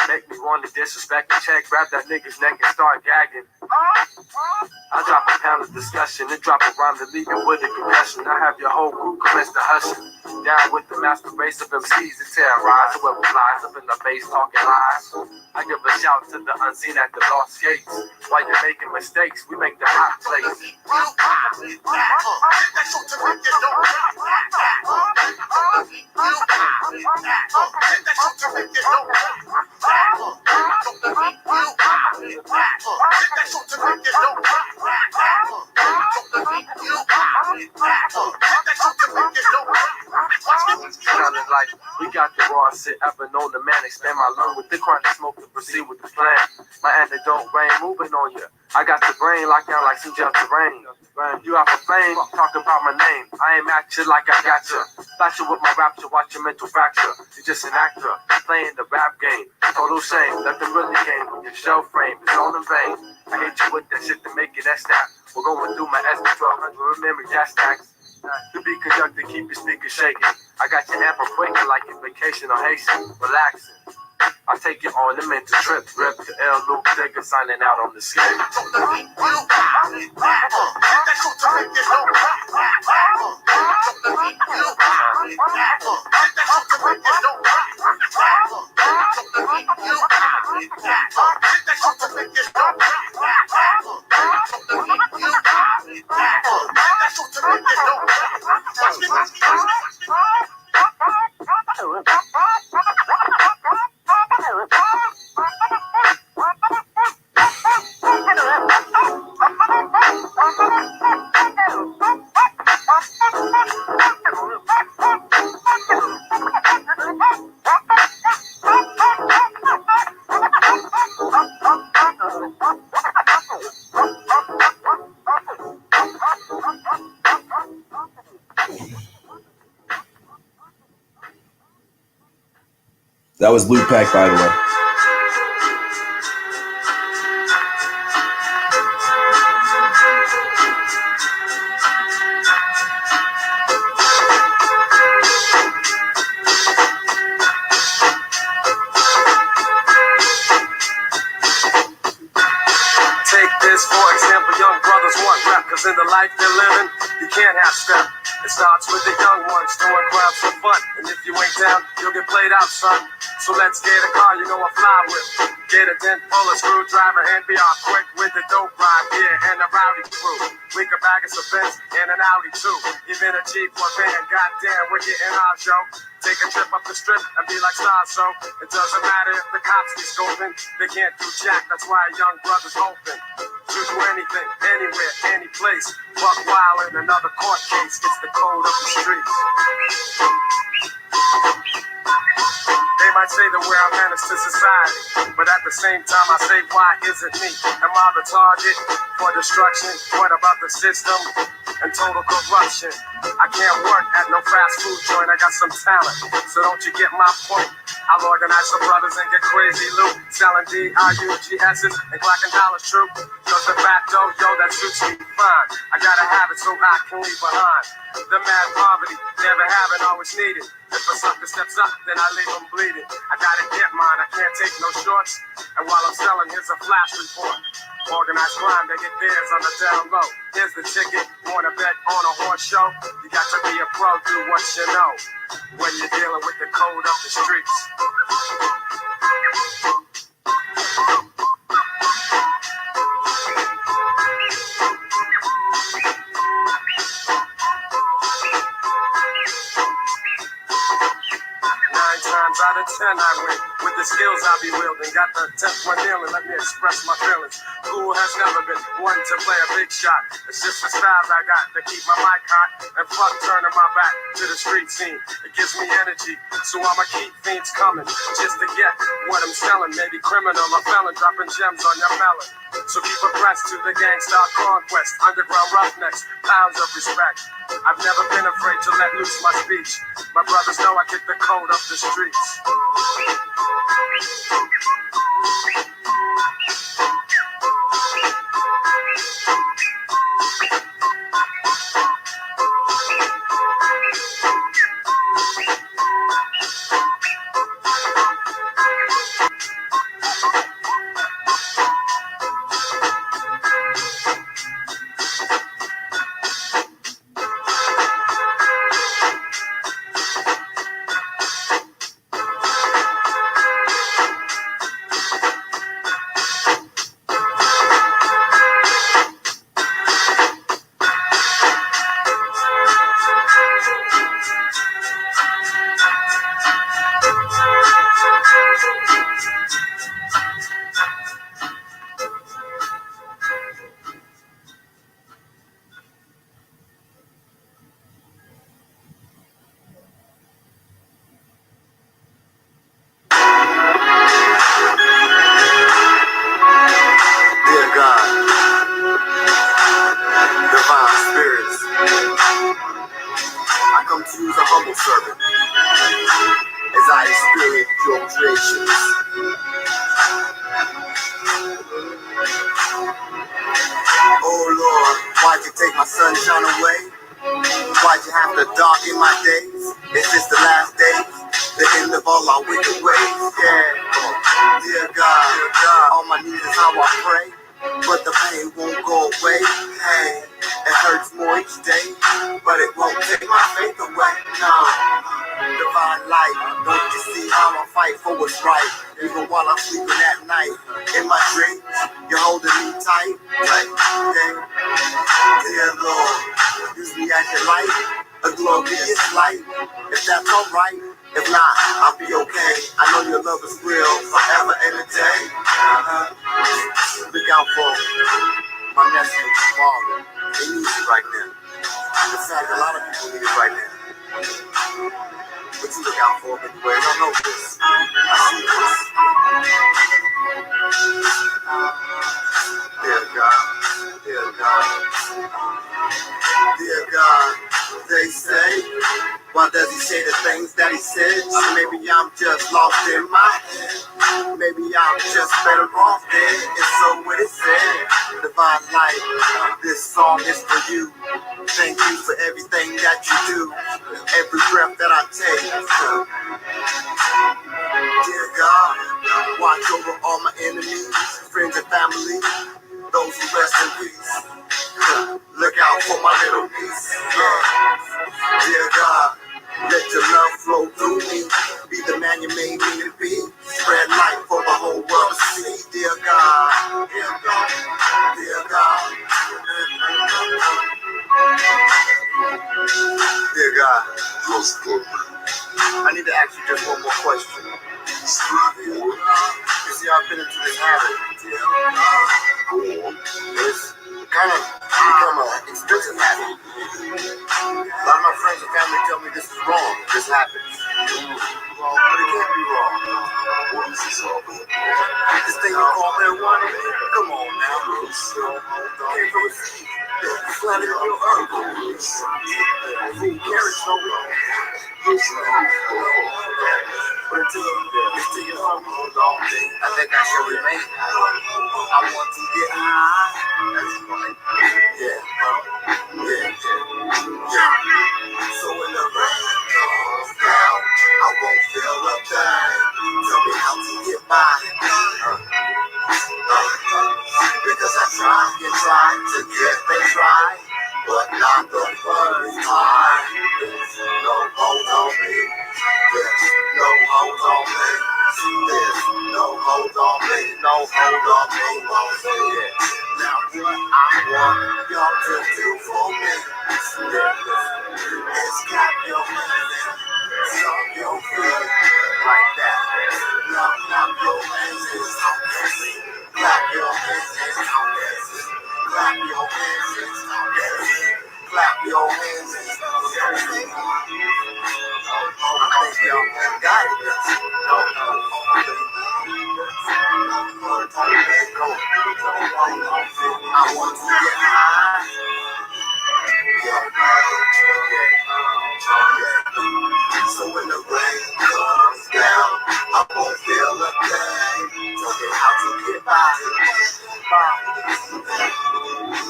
Speaker 5: Make me want to disrespect the check, grab that nigga's neck and start gagging. I drop a pound of discussion and drop a rhyme to leave you with a concussion. I have your whole group commence to hushing. Down with the master race of MCs that terrorize whoever flies up in the face talking lies. I give a shout to the unseen at the lost gates. While you're making mistakes, we make the hot place. Sounding like we got the raw shit ever known to man. Expand my lung with the chronic smoke to proceed with the plan. My antidote rain moving on you. I got the brain locked down like some jet terrain. You out for fame, talking about my name. I ain't at you like I got you. Flash you with my rapture, watch your mental fracture. You're just an actor, playing the rap game. Total shame, let them really game when your shell frame is all in vain. I hit you with that shit to make it that snap. We're going through my SB1200 memory gas stacks. To be conducted, keep your speakers shaking. I got your amp quaking like your vacation on Haitian, relaxing. I take you on the mental trip, rip the L Luke Digger signing out on the skip.
Speaker 1: That was Loot Pack, by the way.
Speaker 5: Take this for example, young brothers want rap, cause in the life they're living, you can't have step. It starts with the young ones doing crowds for fun, and if you ain't down, you'll get played out, son. So let's get a car, you know I fly with. Get a dent full of screwdriver and be off quick with the dope ride, yeah, and a rowdy crew. We could bag us a Benz and an Audi too. Even a Jeep or van, goddamn, we're getting our show. Take a trip up the strip and be like stars, so it doesn't matter if the cops be scoping. They can't do jack, that's why a young brother's hoping to do anything, anywhere, any place. Buck wild in another court case, it's the code of the streets. They might say that we're a menace to society, but at the same time I say, why is it me? Am I the target for destruction? What about the system and total corruption? I can't work at no fast food joint, I got some talent, so don't you get my point? I'll organize some brothers and get crazy loot, selling DRUGS's and clacking dollars true. Cause the fact though, yo, that suits me fine. I gotta have it so I can leave behind the mad poverty, never having, always needed. If a sucker steps up, then I leave him bleeding. I gotta get mine, I can't take no shorts. And while I'm selling, here's a flash report. Organized crime, they get theirs on the down low. Here's the ticket, you wanna bet on a horse show? You got to be a pro, do what you know when you're dealing with the code of the streets. 9 times out of 10 I win. With the skills I be wielding, got the 10th one dealing, let me express my feelings. Cool has never been one to play a big shot. It's just the styles I got to keep my mic hot. And fuck turning my back to the street scene. It gives me energy, so I'ma keep fiends coming. Just to get what I'm selling, maybe criminal or felon, dropping gems on your melon. So keep abreast to the gangsta conquest, underground roughnecks, pounds of respect. I've never been afraid to let loose my speech. My brothers know I kick the code up the streets.
Speaker 6: Dear God, divine spirits, I come to you as a humble servant as I experience your creations. Oh Lord, why'd you take my sunshine away? Why'd you have to darken my days? Is this the last day? The end of all our wicked ways? Yeah. Dear God, all my needs is how I pray, but the pain won't go away. Hey, it hurts more each day, but it won't take my faith away. No. Divine light, don't you see how I fight for what's right? Even while I'm sleeping at night, in my dreams, you're holding me tight. Yeah. Dear Lord, use me as your light, a glorious light. If that's alright, if not, I'll be okay. I know your love is real, forever and a day. Look out for my nephew, Marvin. They need you right now. In fact, a lot of people need it right now. But you look out for them anyway. I don't know this. I see this. Dear God, dear God, dear God, they say, why does he say the things that he says? Maybe I'm just lost in my head. Maybe I'm just better off dead. And so what it said, divine light, this song is for you. Thank you for everything that you do, every breath that I take. Dear God, watch over all my enemies, friends and family, those who rest in peace. Look out for my little niece. Dear God, let your love flow through me. Be the man you made me to be. Spread light for the whole world to see. Dear God, dear God, dear God. Dear God, I need to ask you just one more question. You see, I've been into this habit. It's kind of become an expensive habit. A lot of my friends and family tell me this is wrong. This happens. Wrong, but it can't be wrong. What is this all about? This thing you call marijuana? Come on now. Came from a seed. Planted on your earth. Fruit carrots no wrong. But until you hold on, I think I should remain. I want to get high. That's right. Yeah. So when the rain comes down, I won't feel a thing. Tell me how to get by. Because I try to get things right, but not the first time. There's no hold on me. There's no hold on me. There's no hold on me. No hold on me. Yeah. Now what I want y'all to do for me is clap your hands and stomp your feet like that. Now clap your hands and stomp your feet. Clap your hands and stomp your feet. Clap your hands and stomp your feet. Clap your hands and stomp your feet. I think y'all got it. I want to get high. So when the rain comes down, I won't feel a thing. Talking how to get by.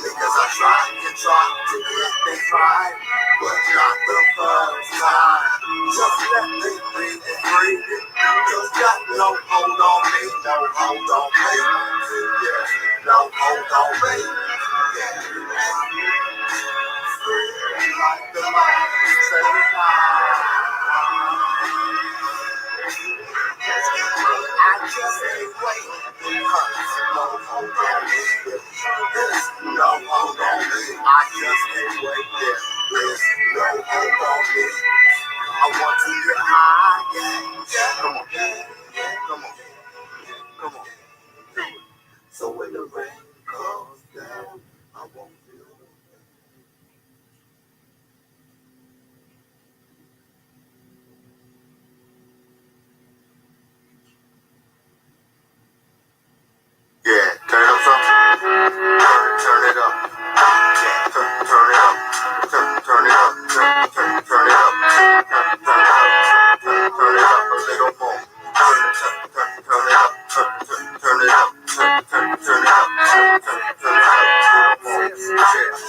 Speaker 6: Because I tried to get things right, but not the first time. Just let me be free. Just got no hold on me, no hold on me. Yeah, no hold on me. Yeah, free like the light, say I just can't wait. No hold on me. No hold on me. I just can't wait. There's no hold on me. I want to get high. Yeah. Come on. Come on. Come on. So when the rain comes down, I won't feel it. Yeah, turn it up some. Turn it up. Yeah, turn it up. Turn it up. Turn it up. Turn it up. Turn it up a little more. Turn it up. Turn it up. Turn it up. Turn it up.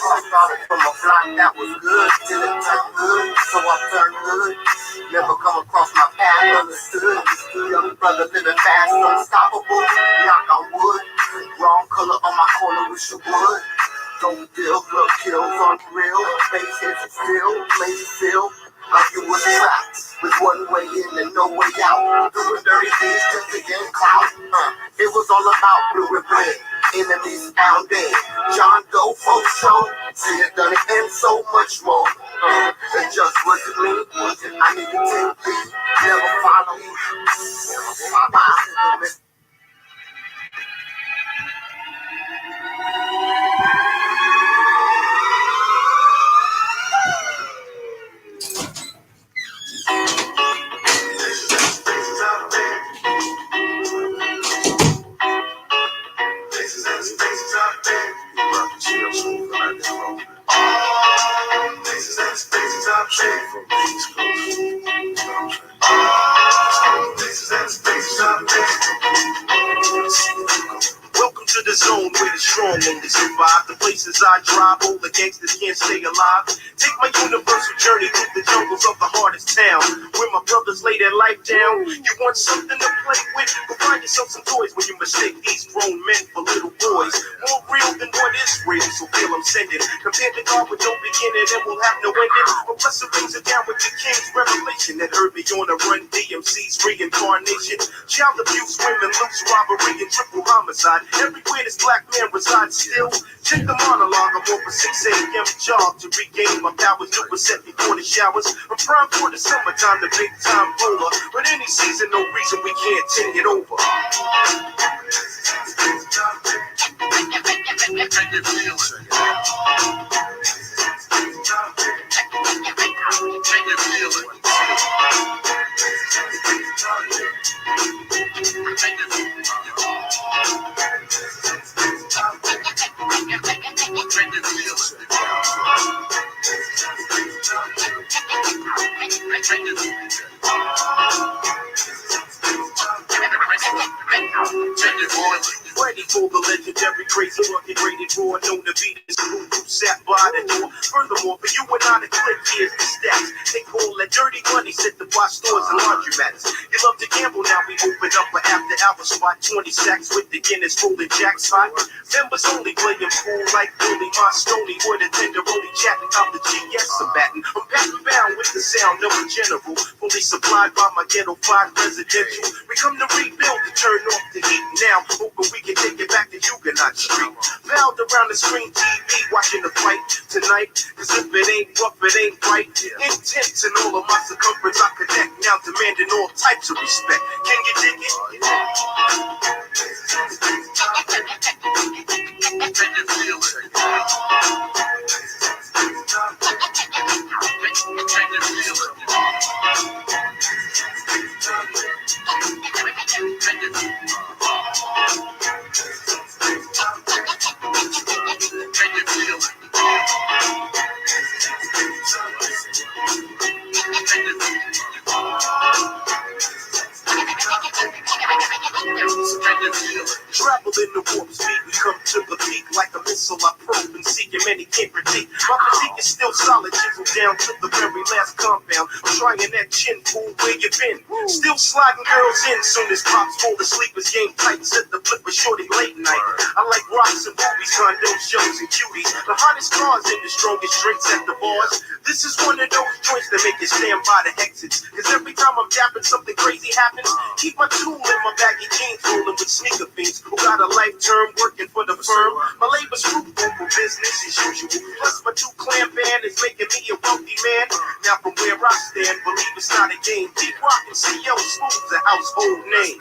Speaker 6: I started from a block that was good till it turned good, so I turned good. Never come across my path, understood. Young brother living fast, unstoppable. Knock on wood. Wrong color on my corner, wish you would. Don't deal, blood kills, unreal. Face hits still, place still. Like you was trapped with one way in and no way out. Doing dirty things just to gain clout. It was all about blue and red. Enemies found dead. John Doe, folk show. See it done it and so much more. It just wasn't me. I need to take lead. Never follow me. Never follow me.
Speaker 5: Welcome to the zone where the strong only survive. The places I drive, all the gangsters can't stay alive. Take my universal journey through the jungles of the hardest town, where my brothers lay their life down. You want something to play with? Go find yourself some toys when you mistake these grown men for little boys. More real than what is real, so feel I'm sending. Compared to God with no beginning and will have no ending. But blessed brings it down with the king's revelation that heard me on a run. DMC's reincarnation. Child abuse, women, loose, robbery, and triple homicide. Everywhere this black man resides still. Check the monologue, I'm on for 6 a.m. job to regain my powers. New set before the showers. I'm primed for the summertime, the big time roller. But any season, no reason we can't take it over. Ready for the legendary crazy fucking rated raw, known to be this crew who sat by the door. Furthermore, for you and I to click, here's the stats. They call that dirty money set to buy stores and laundromats. You love to gamble, now we open up an after hour spot. 20 sacks with the Guinness rolling jackpot. Members only playing pool like Billy Mosconi with a tenderoni chatting out the GS I'm batting. I'm patting bound with the sound of a general, fully supplied by my ghetto 5 residential. We come to rebuild to turn off the heat now, hoping we can take it back to Huguenot Street. Piled around the screen TV, watching the fight tonight. Cause if it ain't rough, it ain't right. Intense in all of my circumference, I connect now, demanding all types of respect. Can you dig it? Can you feel it? Can you feel it?
Speaker 6: Travel in the warp speed, we come to the peak like a missile. I probe and seek, and many can't predict. My physique is still solid, chiseled down to the very last compound. I'm trying that chin, fool, where you been? Still sliding girls in, soon as pops fall asleep, his game tight, set the flip with shorty late night. I like rocks and movies, condo shows and cuties. The hottest cars and the strongest drinks at the bars. This is one of those joints that make you stand by the exits. Cause every time I'm dapping, something crazy happens. Keep my tool in my baggy jeans, rolling with sneaker fiends who got a life term working for the firm. My labor's fruitful for business as usual. Plus my 2-clan band is making me a wealthy man. Now from where I stand, believe it's not a game. Deep rockin' CO Smooth's a household name.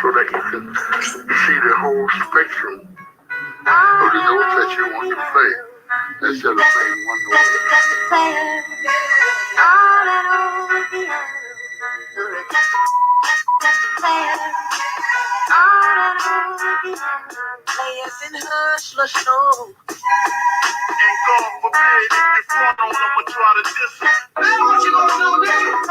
Speaker 7: So that you can see the whole spectrum of the notes that you want to play instead of playing one note.
Speaker 6: Players in hush, lush, no. And God forbid if you front on them or try to diss them. Now what you gonna do, nigga?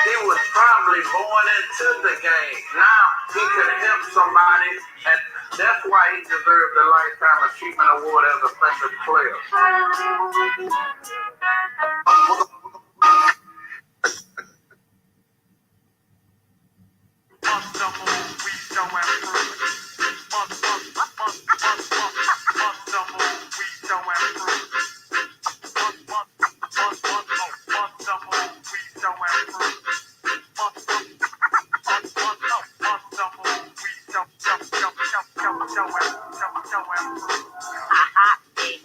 Speaker 6: He was probably born into the game. Now he could help somebody, and that's why he deserved the Lifetime Achievement Award as a defensive player.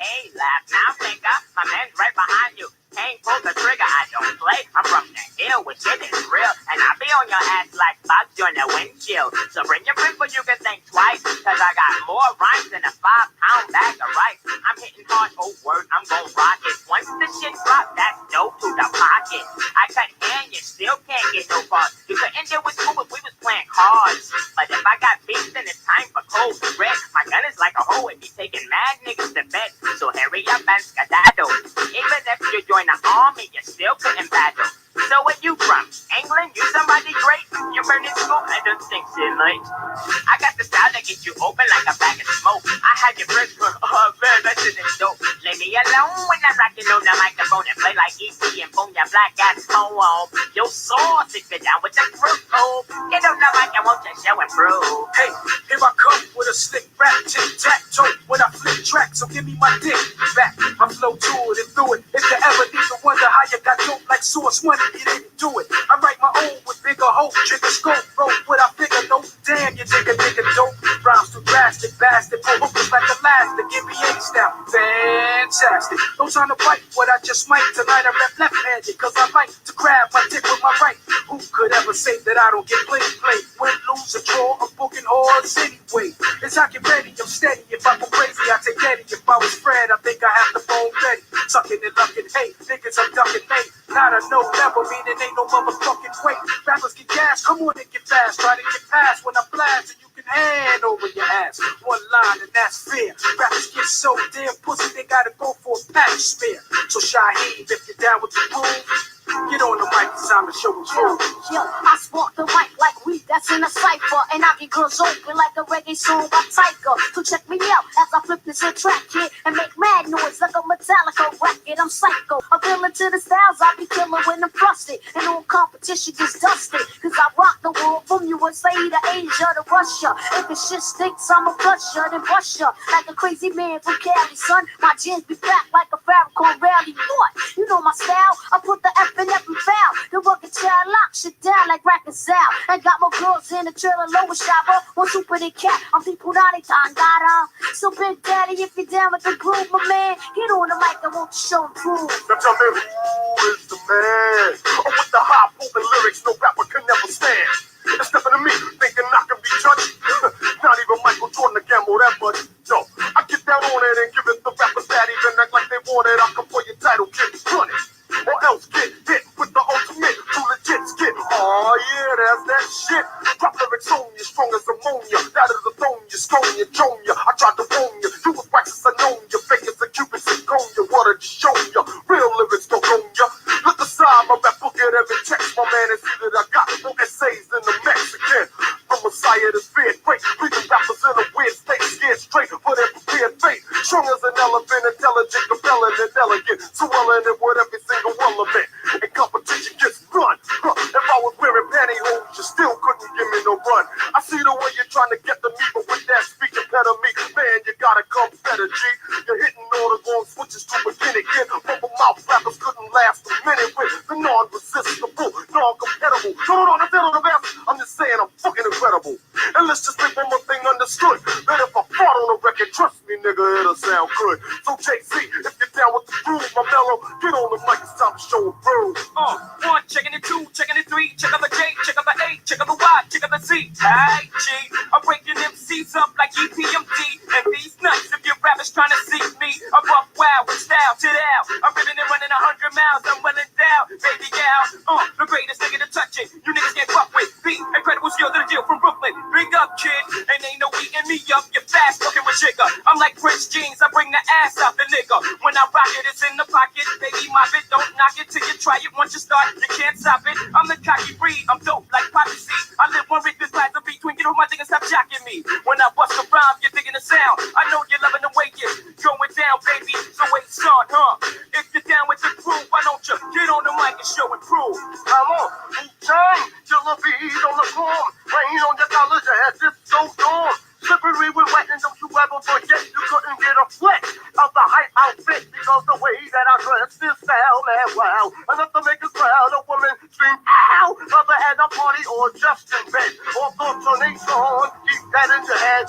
Speaker 8: Hey, laugh now, think up. My man's right behind you. Ain't pull the trigger, I don't play. I'm from the hill, where shit is real. And I be on your ass like bugs during the windshield. So bring your friends, but you can think twice. Cause I got more rhymes than a 5-pound bag of rice. I'm hitting hard, oh word, I'm gon' rock it. Once the shit drop, that's dope to the pocket. I cut hair and you still can't get no far. You couldn't do with school if we was playing cards. But if I got feast and it's time for cold bread. My gun is like a hoe, it be taking mad niggas to bed. So hurry up and skedaddle. Even if you join the army, you still couldn't battle. So where you from? England? You somebody great? You burning smoke? I don't think so, mate. I got the style that gets you open like a bag of smoke. I had your friends go, oh man, that shit is dope. Leave me alone when I'm rocking on the microphone and play like E.T. and boom your black ass home. Yo, sauce, sit down with the crew. Oh, get on the mic, I want your show and prove.
Speaker 5: Hey, here I come with a slick rap, tic-tac-toe. When I flip track, so give me my dick back. I flow to it and through it. If you ever need to wonder how you got dope like Source Money, you didn't do it. I write my own with bigger hope, trigger scope, rope what I figure, no damn, you dig a nigga dope. Rhymes too drastic, bastard, pull hookers like elastic, NBA style, fantastic. No time to bite what I just might. Tonight I rap left-handed, cause I like to grab my dick with my right. Who could ever say that I don't get played? Win, lose, or draw, I'm booking hordes anyway. As I get ready, I'm steady. If I go crazy, I take Eddie. If I was Fred, I think I have the phone ready. Sucking and lucking, hey, niggas, I'm ducking, hey. Not a no, never, meaning ain't no motherfucking way. Rappers get gas, come on and get fast. Try to get past when I blast, and you can hand over your ass. One line, and that's fair. Rappers get so damn pussy, they gotta go for a patch smear. So Shaheed, if you're down with the groove, get on the mic, it's time to show and prove.
Speaker 9: Yo, I spark the mic like weed that's in a cipher, and I get girls open like a reggae song by Tiger. So check me out as I flip this here track here and make mad noise like a Metallica racket. I'm psycho, I'm feeling to the styles I be killing when I'm frosted, and all competition gets dusted. Cause I rock the world from USA to Asia to Russia. If it shit stinks, I'ma flush ya, then brush ya like a crazy man from Cali, son. My jeans be back like a Farrakhan rally. What? You know my style. I put the F in every foul. The rugged child lock shit down like Racket Sal. And got my girls in the trailer lower shopper. One super the cat. I'm the Purani Tangara. So Big Daddy, if you're down with the groove, my man, get on the mic, I want to show and prove.
Speaker 7: Now tell me who is the man? Oh, with the hot moving lyrics no rapper can never stand. It's stepping to me, thinking I can be judged. Not even Michael Jordan to gamble that much. No, I get down on it and give it the rappers that even act like they want it. I come for your title, kid, run it. Or else get hit with the ultimate, too legit skit. Oh yeah, that's that shit. Drop lyrics on you, strong as ammonia. That is the throne you, stone you, joan you. I tried to warn you, you was wax as I known you. Fake as a cupid zirconia, what I just shown you. Real lyrics don't own you. Look aside, my rap book at every text, my man, and see that I got more essays than the Mexican. From Messiah to Fear, great, reading rappers in a weird state, scared straight for their prepared fate. Strong as an elephant, intelligent, compelling, and elegant. So well in it with every single element. And competition gets run. If I was wearing pantyhose, you still couldn't give me no run. I see the way you're trying to get to me, but with that speech ahead of me, man, you gotta come better, G. You're hitting all the wrong switches to begin again. Bubble mouth rappers couldn't last a minute with the non-resistible, non-compatible. No, that's not the best. I'm just saying I'm fucking incredible. And let's just make one more thing understood. That if I fought on a record, trust me, nigga, it'll sound good. So Jay-Z, if you're down with the groove, my mellow, get on the mic, it's time to show a prove.
Speaker 5: One, checking it, two, checking it, three, check out the J, check out the A, check out the Y, check out the Z. Hey, G, I'm breaking MCs up like EPMD. And these nuts, if your rappers trying to see me, I'm up wild with style, sit out. I'm ripping and running 100 miles, I'm running down, baby gal. The greatest nigga to touch it, you niggas get fucked with. The incredible skill to the deal from Brooklyn. Big up, kid, and ain't no eating me up, you fast fucking with jigger. I'm like Prince Jeans, I bring the ass out the nigga. When I rock it, it's in the pocket, baby, my bit, don't knock it till you try it. Once you start, you can't stop it. I'm the cocky breed, I'm dope like Poppy C. I live one Rick, this class of between, get off my thing and stop jacking me. When I bust a rhyme, you're digging the sound. I know you're loving the way it's going down, baby, so wait, son, If you're down with the groove, why don't you get on the mic and show and prove?
Speaker 7: Come on, time, till the beat on the form. Rain on your college ass, it's so storm. Slippery with wet, and don't you ever forget you couldn't get a flick of the hype outfit because the way that I dress this style, man, wow. Enough to make a crowd of women scream, ow, whether at a party or just in bed. Or thoughts on a song, keep that in your head.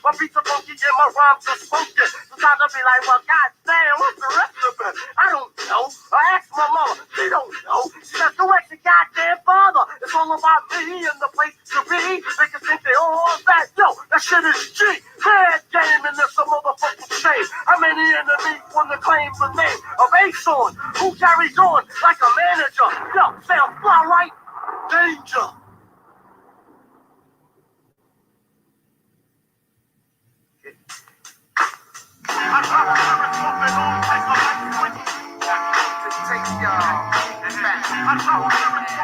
Speaker 7: My beats are funky and my rhymes are spunky. Sometimes I'll be like, well, goddamn, what's the rest of it? I don't know. I asked my mama, she don't know. She says, go ask your goddamn father. It's all about me and the place to be. They can think they all that. Yo, that shit is G. Bad game and it's a motherfucking shame. How many enemies want to claim the name of Ace-On? Who carries on like a manager? Yo, sound fly right? Danger.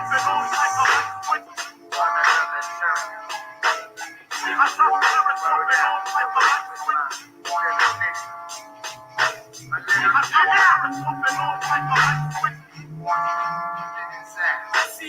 Speaker 5: See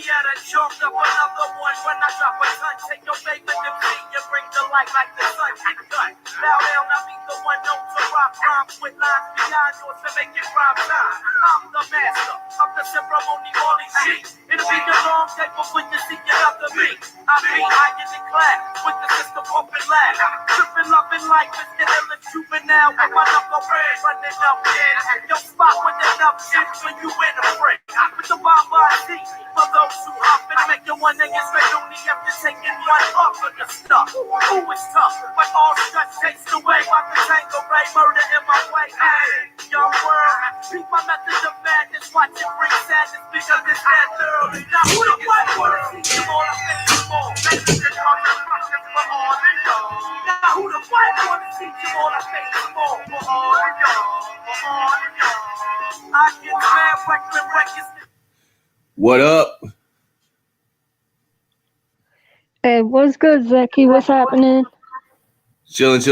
Speaker 5: ya, done chalked up another one. When I drop a ton, take your favorite MC and bring the light like the sun get cut. Now they'll not be the one known to rock rhymes with lines beyond yours to make it rhyme time. I'm the master of the ceremony, Molly G. It'll be a long day before you see another me. I be higher than class with the system pumping loud. Tripping, loving life is the illest juvenile with my knuckle red running up in your spot with enough shit for you in the friend. With the Baba D for those who hop and make you one nigga straight only after taking one off of the stuff. Who is tough, but all stress takes away. About the tango ray, murder in my way. Hey, young world, beat my method of madness. Watch it bring sadness because it's that thoroughly. Now who the white wanna see you all? I think you more. Messages on the fucking for all of y'all. Now who the white wanna see you all? I think you more. For all of y'all. For all of y'all. I get mad, reckless, records.
Speaker 1: What up?
Speaker 10: Hey, what's good, Zeki? What's happening?
Speaker 1: Chilling.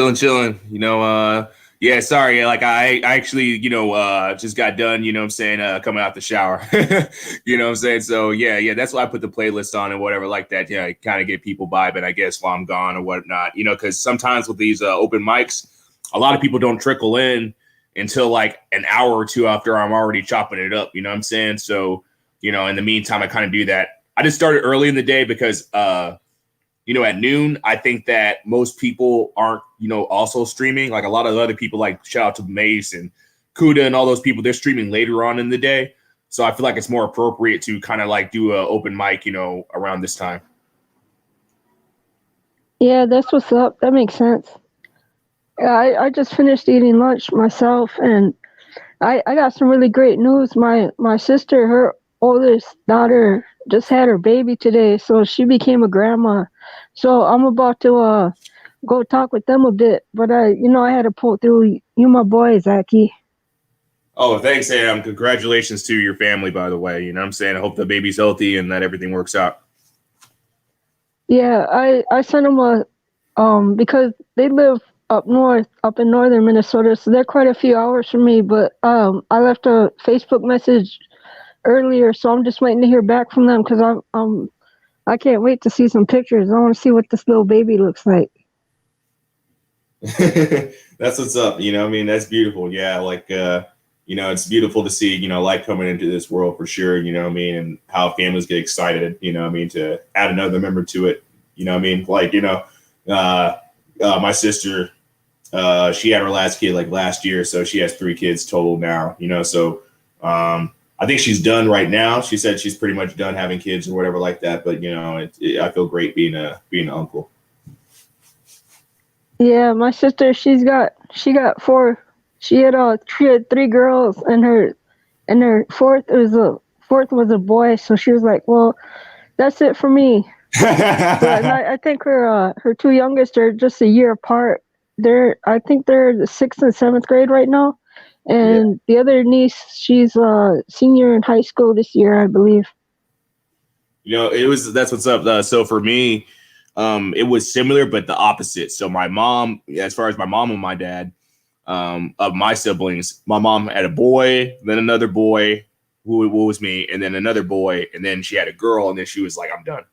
Speaker 1: Yeah, sorry. Like I actually, just got done, you know what I'm saying, coming out the shower. You know what I'm saying? So yeah, that's why I put the playlist on and whatever like that. Yeah, kind of get people vibing, I guess, while I'm gone or whatnot. Because sometimes with these open mics, a lot of people don't trickle in until like an hour or two after I'm already chopping it up. You know what I'm saying? So, in the meantime, I kind of do that. I just started early in the day because at noon, I think that most people aren't, also streaming. Like a lot of other people, like shout out to Mace and Kuda and all those people, they're streaming later on in the day. So I feel like it's more appropriate to kind of like do an open mic, around this time.
Speaker 10: Yeah, that's what's up. That makes sense. I just finished eating lunch myself, and I got some really great news. My sister, her oldest daughter, just had her baby today, so she became a grandma. So I'm about to go talk with them a bit, but I had to pull through. You my boy, Zaki.
Speaker 1: Oh, thanks, Sam. Congratulations to your family, by the way. You know what I'm saying? I hope the baby's healthy and that everything works out.
Speaker 10: Yeah, I sent them because they live up north, up in northern Minnesota, so they're quite a few hours from me. But I left a Facebook message earlier, so I'm just waiting to hear back from them because I can't wait to see some pictures. I want to see what this little baby looks like.
Speaker 1: That's what's up. That's beautiful. Yeah, like it's beautiful to see, life coming into this world for sure, and how families get excited, to add another member to it. Like, my sister, she had her last kid like last year, so she has 3 kids total now, so I think she's done right now. She said she's pretty much done having kids or whatever like that, but I feel great being an uncle.
Speaker 10: Yeah, my sister, she got 4. She had 3 girls, and her fourth was a boy. So she was like, "Well, that's it for me." But I think her 2 youngest are just a year apart. I think they're the 6th and 7th grade right now, and the other niece, she's a senior in high school this year, I believe.
Speaker 1: That's what's up. So for me, it was similar, but the opposite. So my mom, as far as my mom and my dad, of my siblings, my mom had a boy, then another boy, who was me, and then another boy, and then she had a girl, and then she was like, "I'm done."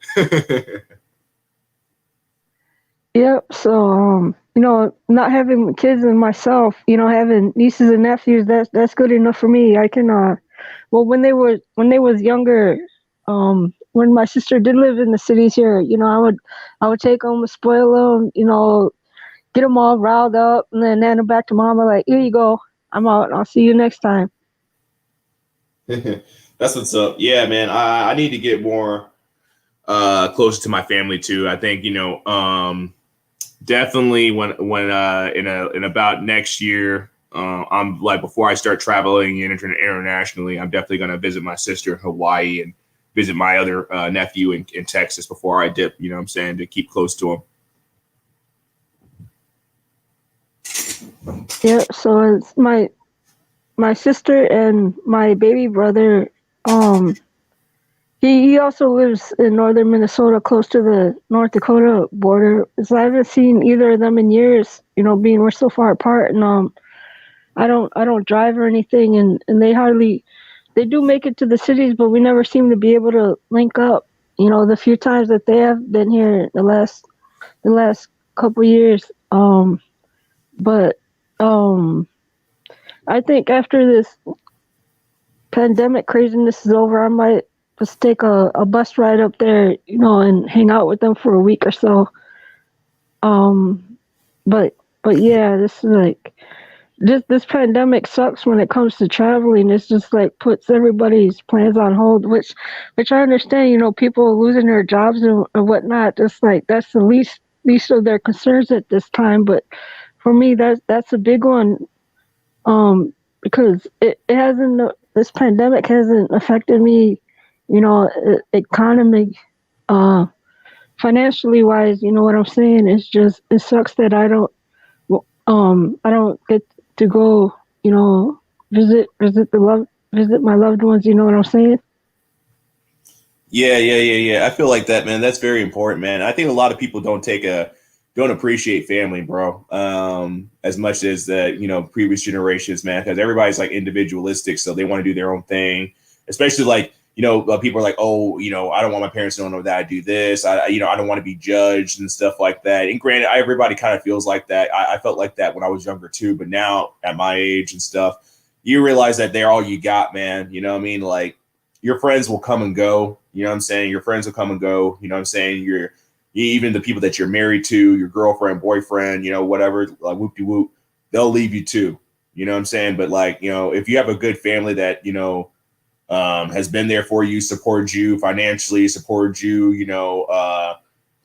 Speaker 10: Yep. So, not having kids and myself, having nieces and nephews, that's good enough for me. I can, well, when they was younger, when my sister did live in the cities here, I would take them, spoil them, get them all riled up, and then hand them back to mama like, "Here you go. I'm out. I'll see you next time."
Speaker 1: That's what's up. Yeah, man. I need to get more closer to my family too. I think definitely when in about next year, I'm like before I start traveling internationally, I'm definitely gonna visit my sister in Hawaii and visit my other nephew in Texas before I dip. You know what I'm saying, to keep close to him.
Speaker 10: Yeah. So it's my sister and my baby brother. He also lives in northern Minnesota, close to the North Dakota border. So I haven't seen either of them in years. Being we're so far apart, and I don't drive or anything, and they do make it to the cities, but we never seem to be able to link up. The few times that they have been here the last couple years. But I think after this pandemic craziness is over, I might just take a bus ride up there, and hang out with them for a week or so. Um, but yeah, this is like this pandemic sucks when it comes to traveling. It's just like puts everybody's plans on hold, which I understand. People losing their jobs and whatnot. Just like that's the least of their concerns at this time. But for me, that's a big one. Because it hasn't this pandemic hasn't affected me, economy, financially wise. You know what I'm saying? It's just it sucks that I don't get to go, visit my loved ones. You know what I'm saying?
Speaker 1: Yeah. I feel like that, man. That's very important, man. I think a lot of people don't appreciate family, bro. As much as previous generations, man, because everybody's like individualistic, so they want to do their own thing. Especially like people are like, oh, I don't want my parents to know that I do this. I don't want to be judged and stuff like that. And granted, everybody kind of feels like that. I felt like that when I was younger too, but now at my age and stuff, you realize that they're all you got, man. You know what I mean? Like your friends will come and go. You know what I'm saying? Your friends will come and go. You know what I'm saying? Even the people that you're married to, your girlfriend, boyfriend, whatever, like whoop de whoop, they'll leave you too. You know what I'm saying? But like, if you have a good family that, has been there for you, supported you financially, supported you,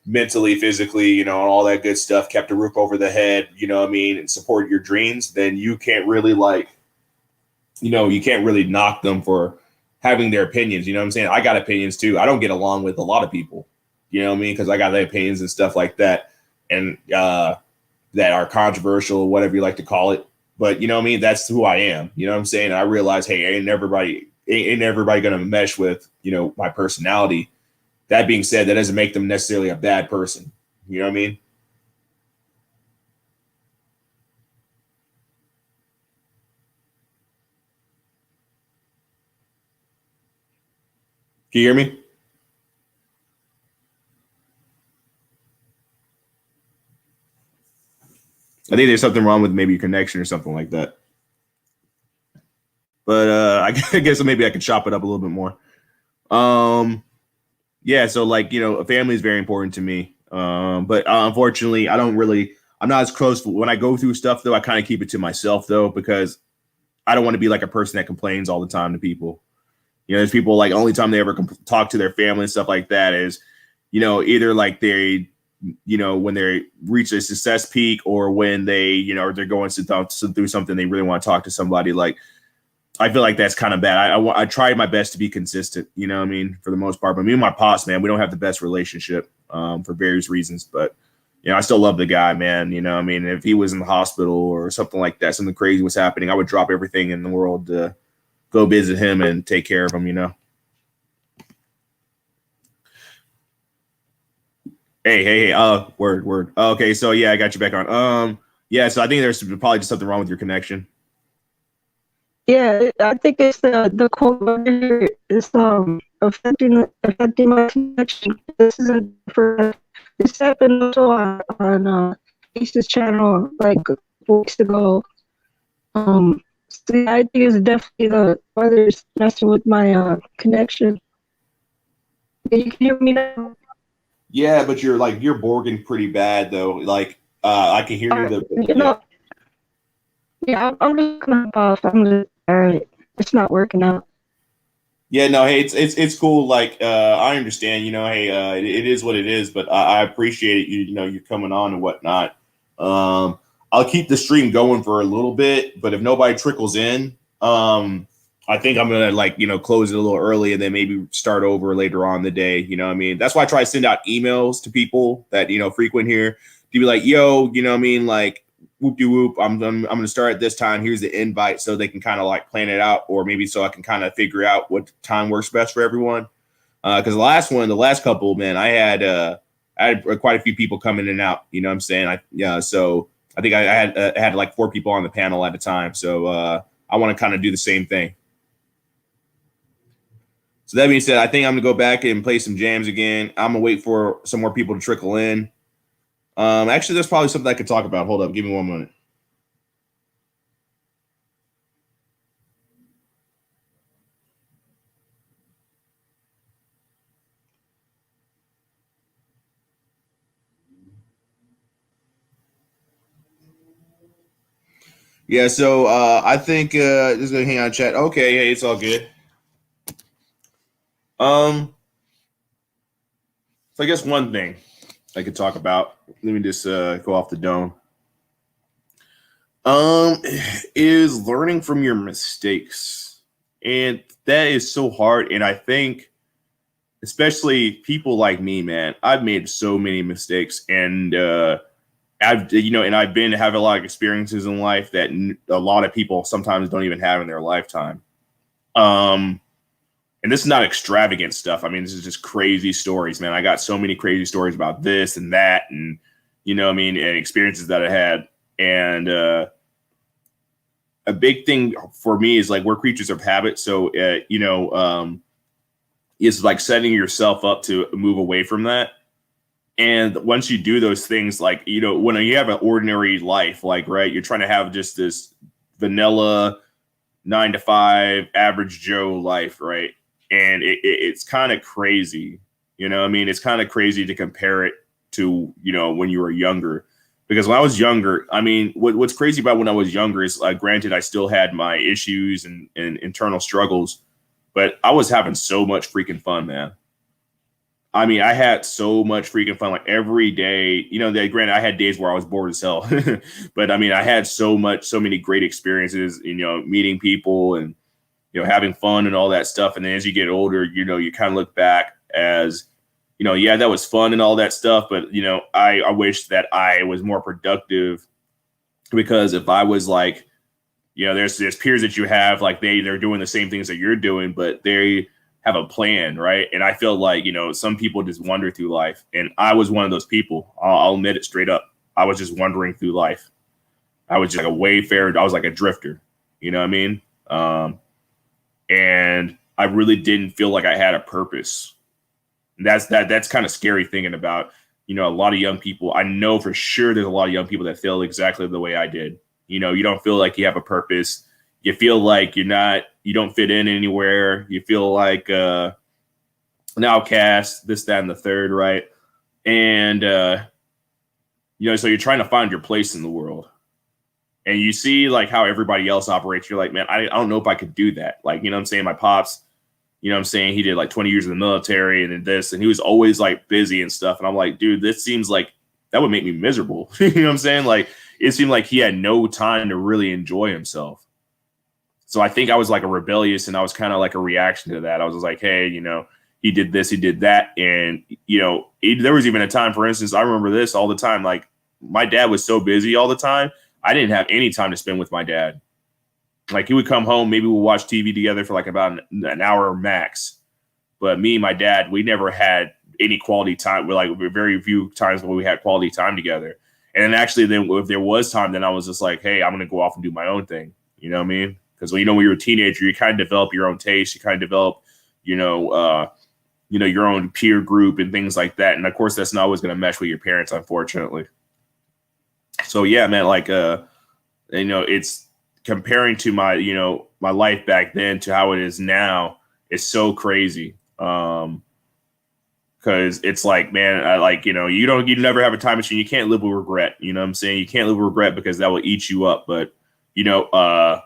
Speaker 1: mentally, physically, and all that good stuff, kept a roof over the head, you know what I mean, and supported your dreams, then you can't really you can't really knock them for having their opinions. You know what I'm saying? I got opinions too. I don't get along with a lot of people. You know what I mean? Because I got their opinions and stuff like that, and that are controversial, whatever you like to call it. But you know what I mean? That's who I am. You know what I'm saying? I realize, hey, ain't everybody gonna mesh with my personality. That being said, that doesn't make them necessarily a bad person. You know what I mean? Can you hear me? I think there's something wrong with maybe your connection or something like that. But I guess maybe I can chop it up a little bit more. Yeah, so like a family is very important to me. But unfortunately, I'm not as close. When I go through stuff though, I kind of keep it to myself though, because I don't want to be like a person that complains all the time to people. There's people like only time they ever talk to their family and stuff like that is, either like they, when they reach a success peak, or when they, they're going through something, they really want to talk to somebody. Like, I feel like that's kind of bad. I tried my best to be consistent, you know what I mean, for the most part. But me and my pops, man, we don't have the best relationship for various reasons. But, I still love the guy, man. You know what I mean? If he was in the hospital or something like that, something crazy was happening, I would drop everything in the world to go visit him and take care of him, Hey, word. Okay, so yeah, I got you back on. Yeah, so I think there's probably just something wrong with your connection.
Speaker 10: Yeah, I think it's the cold weather here is affecting my connection. This isn't for this happened also on Ace's channel like a couple weeks ago. So yeah, I think it's definitely the weather's messing with my connection. You can hear me now?
Speaker 1: Yeah, but you're borging pretty bad though. Like I can hear you.
Speaker 10: I'm just gonna hop off. I'm just all right. It's not working out.
Speaker 1: Yeah, no, hey, it's cool. Like I understand, hey, it is what it is, but I appreciate you coming on and whatnot. I'll keep the stream going for a little bit, but if nobody trickles in, I think I'm gonna close it a little early and then maybe start over later on in the day. You know what I mean? That's why I try to send out emails to people that frequent here to be like, yo, you know what I mean? Like, whoop de whoop, I'm gonna start at this time. Here's the invite, so they can kind of like plan it out, or maybe so I can kind of figure out what time works best for everyone. Because the last couple, man, I had quite a few people come in and out. You know what I'm saying? So I think I had like 4 people on the panel at a time. So I want to kind of do the same thing. So that being said, I think I'm gonna go back and play some jams again. I'm gonna wait for some more people to trickle in. Actually, there's probably something I could talk about. Hold up, give me 1 minute. Yeah, so I think this is gonna hang on chat. Okay, hey, it's all good. So I guess one thing I could talk about. Let me just go off the dome. Is learning from your mistakes, and that is so hard. And I think, especially people like me, man, I've made so many mistakes, and I've been have a lot of experiences in life that a lot of people sometimes don't even have in their lifetime. And this is not extravagant stuff. I mean, this is just crazy stories, man. I got so many crazy stories about this and that, and and experiences that I had. And a big thing for me is like we're creatures of habit. So is like setting yourself up to move away from that. And once you do those things, like, when you have an ordinary life, like, right, you're trying to have just this vanilla 9 to 5 average Joe life, right? And it's kind of crazy, it's kind of crazy to compare it to, when you were younger. Because when I was younger, I mean, what's crazy about when I was younger is, granted, I still had my issues and internal struggles, but I was having so much freaking fun, man. I mean, I had so much freaking fun, like every day. Granted, I had days where I was bored as hell, but I mean, I had so many great experiences. Meeting people and having fun and all that stuff. And then as you get older, you kind of look back as, yeah, that was fun and all that stuff. But I wish that I was more productive, because if I was like, there's peers that you have, like they're doing the same things that you're doing, but they have a plan, right? And I feel like, some people just wander through life. And I was one of those people. I'll admit it straight up. I was just wandering through life. I was just like a wayfarer. I was like a drifter. You know what I mean? And I really didn't feel like I had a purpose. And that's kind of scary thinking about, a lot of young people. I know for sure there's a lot of young people that feel exactly the way I did. You don't feel like you have a purpose. You feel like you don't fit in anywhere. You feel like an outcast, this, that, and the third, right? And, so you're trying to find your place in the world. And you see like how everybody else operates. You're like, man, I don't know if I could do that. Like, I'm saying? My pops, he did like 20 years in the military and then this, and he was always like busy and stuff. And I'm like, dude, this seems like that would make me miserable. You know what I'm saying? Like, it seemed like he had no time to really enjoy himself. So I think I was like a rebellious, and I was kind of like a reaction to that. I was like, hey, he did this, he did that. And, there was even a time, for instance, I remember this all the time. Like, my dad was so busy all the time. I didn't have any time to spend with my dad. Like, he would come home, maybe we'll watch TV together for like about an hour max. But me and my dad, we never had any quality time. We're like very few times when we had quality time together. And then actually, then if there was time, then I was just like, hey, I'm going to go off and do my own thing. You know what I mean? Because when you're a teenager, you kind of develop your own taste. You kind of develop, your own peer group and things like that. And of course, that's not always going to mesh with your parents, unfortunately. So yeah, man, like, it's comparing to my, my life back then to how it is now. It's so crazy. Cause it's like, man, you never have a time machine. You can't live with regret. You know what I'm saying? You can't live with regret because that will eat you up. But, yeah,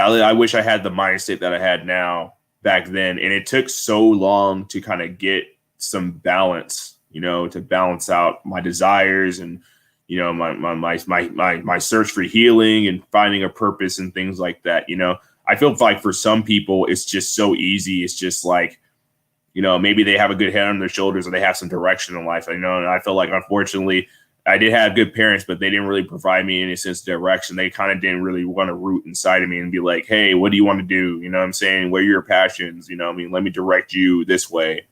Speaker 1: I wish I had the mindset that I had now back then. And it took so long to kind of get some balance, to balance out my desires and, my search for healing and finding a purpose and things like that. I feel like for some people, it's just so easy. It's just like, maybe they have a good head on their shoulders or they have some direction in life. And I feel like, unfortunately, I did have good parents, but they didn't really provide me any sense of direction. They kind of didn't really want to root inside of me and be like, hey, what do you want to do? You know what I'm saying? What are your passions? You know what I mean? Let me direct you this way.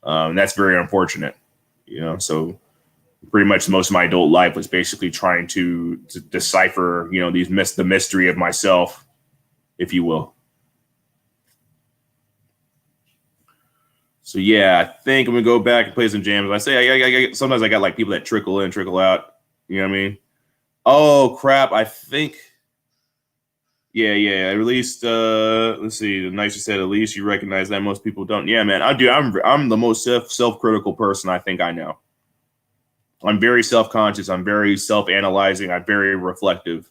Speaker 1: That's very unfortunate, you know? So pretty much most of my adult life was basically trying to decipher, you know, the mystery of myself, if you will. So yeah, I think I'm gonna go back and play some jams. I say sometimes I got like people that trickle in, trickle out. You know what I mean? Oh crap! I think. Yeah. At least, let's see. The nicer said, at least you recognize that most people don't. Yeah, man, I do. I'm the most self-critical person I think I know. I'm very self-conscious. I'm very self-analyzing. I'm very reflective,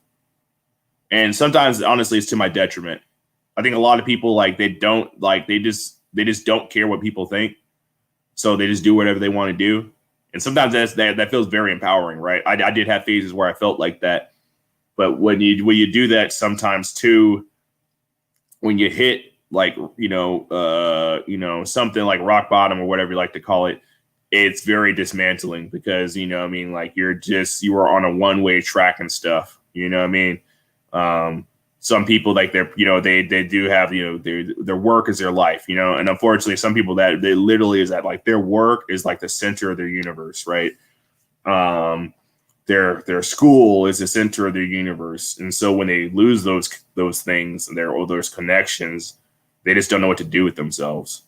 Speaker 1: and sometimes, honestly, it's to my detriment. I think a lot of people they just don't care what people think, so they just do whatever they want to do. And sometimes that feels very empowering, right? I did have phases where I felt like that, but when you do that, sometimes too, when you hit like something like rock bottom or whatever you like to call it, it's very dismantling because you know what I mean, like you are on a one-way track and stuff. You know what I mean? Some people like they do have their work is their life, you know, and unfortunately some people that they literally is that like their work is like the center of their universe, right? Their school is the center of their universe, and so when they lose those things or those connections, they just don't know what to do with themselves.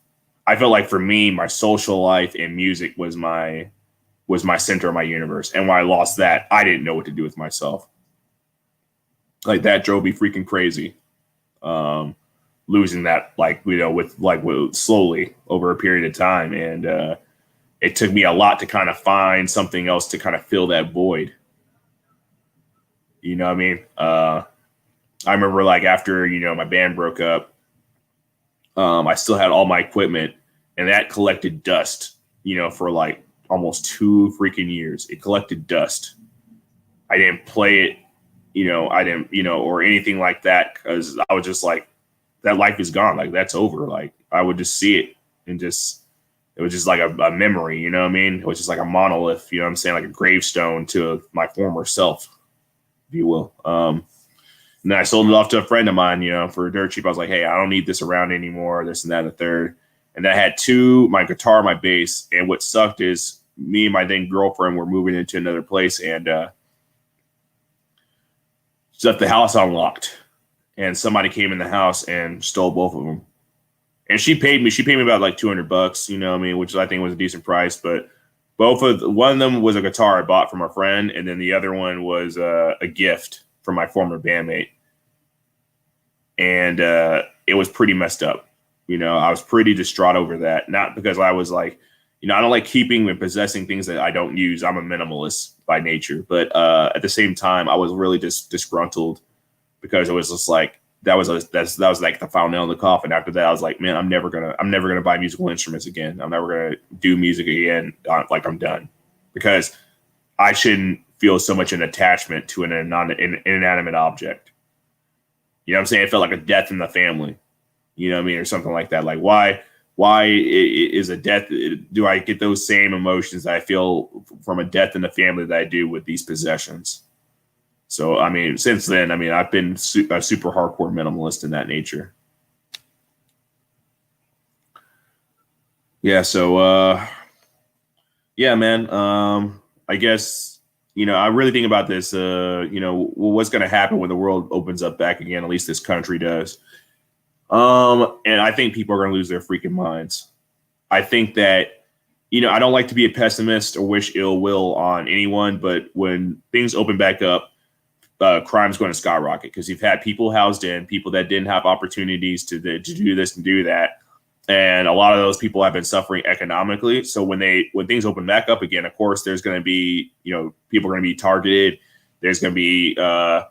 Speaker 1: I felt like for me, my social life and music was my center of my universe, and when I lost that, I didn't know what to do with myself. Like that drove me freaking crazy. Losing that, with slowly over a period of time. And it took me a lot to kind of find something else to kind of fill that void. You know what I mean? I remember like after, my band broke up, I still had all my equipment and that collected dust, for like almost 2 freaking years. It collected dust. I didn't play it. I didn't, or anything like that, because I was just like, that life is gone. Like that's over. Like I would just see it and it was just like a memory, you know what I mean? It was just like a monolith, you know what I'm saying? Like a gravestone to my former self, if you will. And then I sold it off to a friend of mine, for dirt cheap. I was like, hey, I don't need this around anymore, this and that and the third. And I had my guitar, my bass. And what sucked is me and my then girlfriend were moving into another place and, left the house unlocked, and somebody came in the house and stole both of them. And she paid me about like $200, you know what I mean, which I think was a decent price. But one of them was a guitar I bought from a friend, and then the other one was a gift from my former bandmate. And it was pretty messed up. I was pretty distraught over that. Not because I was like, I don't like keeping and possessing things that I don't use. I'm a minimalist by nature, but at the same time, I was really just disgruntled because it was just like that was like the final nail in the coffin. After that, I was like, man, I'm never gonna buy musical instruments again. I'm never gonna do music again. Like I'm done, because I shouldn't feel so much an attachment to an inanimate object. You know what I'm saying? It felt like a death in the family. You know what I mean, or something like that. Like why is a death? Do I get those same emotions that I feel from a death in the family that I do with these possessions? So, I mean, since then, I've been a super hardcore minimalist in that nature. Yeah. So, yeah, man. I guess, I really think about this, what's going to happen when the world opens up back again, at least this country does. And I think people are going to lose their freaking minds. I think that, I don't like to be a pessimist or wish ill will on anyone, but when things open back up, crime's going to skyrocket because you've had people housed in, people that didn't have opportunities to do this and do that. And a lot of those people have been suffering economically. So when things open back up again, of course, there's going to be, people are going to be targeted. There's going to be, I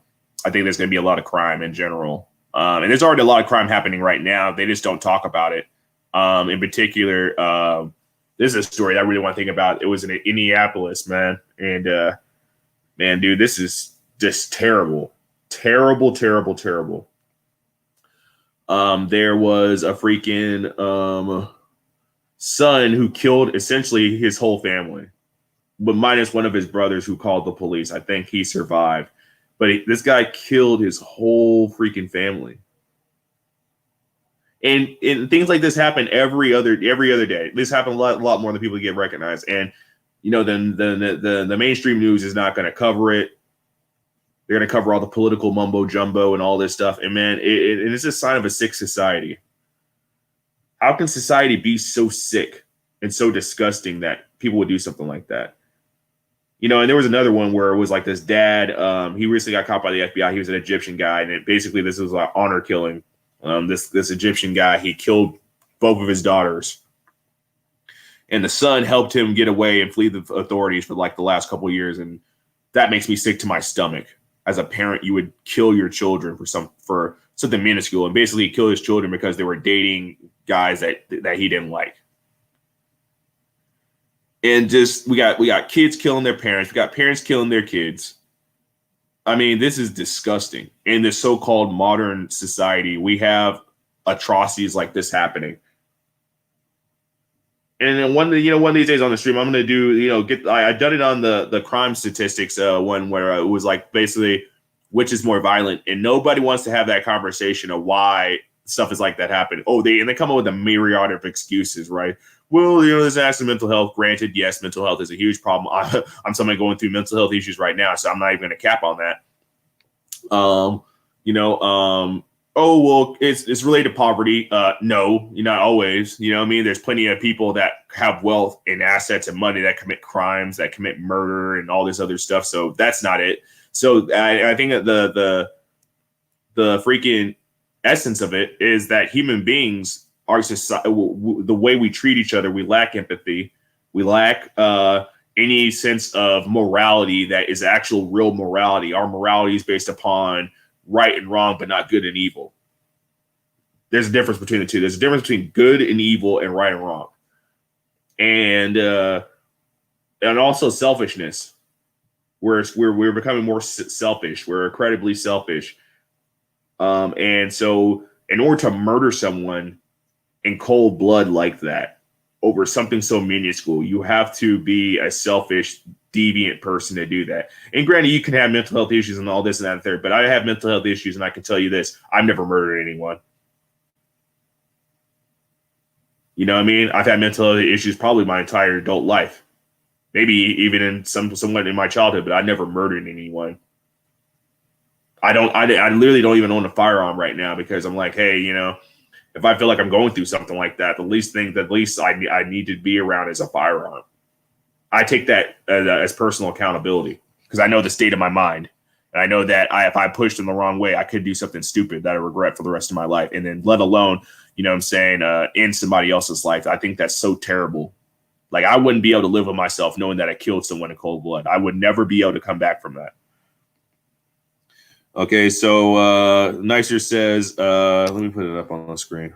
Speaker 1: think there's going to be a lot of crime in general. And there's already a lot of crime happening right now. They just don't talk about it. In particular, this is a story I really want to think about. It was in Indianapolis, man. And, man, dude, this is just terrible. Terrible, terrible, terrible. There was a freaking son who killed essentially his whole family. but minus one of his brothers who called the police. I think he survived, but this guy killed his whole freaking family. And things like this happen every other day. This happens a lot more than people get recognized. And then the mainstream news is not going to cover it. They're going to cover all the political mumbo jumbo and all this stuff. And man, it's a sign of a sick society. How can society be so sick and so disgusting that people would do something like that? And there was another one where it was like this dad. He recently got caught by the FBI. He was an Egyptian guy, and basically this was like honor killing. This Egyptian guy, he killed both of his daughters, and the son helped him get away and flee the authorities for like the last couple of years. And that makes me sick to my stomach. As a parent, you would kill your children for something minuscule, and basically kill his children because they were dating guys that he didn't like. And just we got kids killing their parents. We got parents killing their kids. I mean, this is disgusting. In this so-called modern society, we have atrocities like this happening. And then one of these days on the stream, I'm going to do, I've done it on the crime statistics one where it was like basically which is more violent, and nobody wants to have that conversation of why stuff is like that happening. They come up with a myriad of excuses, right? Well, there's actually mental health. Granted, yes, mental health is a huge problem. I'm somebody going through mental health issues right now, so I'm not even going to cap on that. It's related to poverty. No, not always. There's plenty of people that have wealth and assets and money that commit crimes, that commit murder and all this other stuff. So that's not it. So I think that the freaking essence of it is that human beings, our society, the way we treat each other, we lack empathy. We lack any sense of morality that is actual real morality. Our morality is based upon right and wrong, but not good and evil. There's a difference between the two. There's a difference between good and evil and right and wrong. And also selfishness. We're becoming more selfish. We're incredibly selfish. And so in order to murder someone in cold blood like that over something so minuscule, you have to be a selfish, deviant person to do that. And granted, you can have mental health issues and all this and that and third, but I have mental health issues, and I can tell you this: I've never murdered anyone. You know what I mean? I've had mental health issues probably my entire adult life, maybe even in somewhat in my childhood, but I never murdered anyone. I literally don't even own a firearm right now because I'm like, hey, if I feel like I'm going through something like that, the least I need to be around is a firearm. I take that as personal accountability because I know the state of my mind. And I know that if I pushed in the wrong way, I could do something stupid that I regret for the rest of my life. And then let alone, end somebody else's life. I think that's so terrible. Like, I wouldn't be able to live with myself knowing that I killed someone in cold blood. I would never be able to come back from that. Okay, so Nicer says, let me put it up on the screen.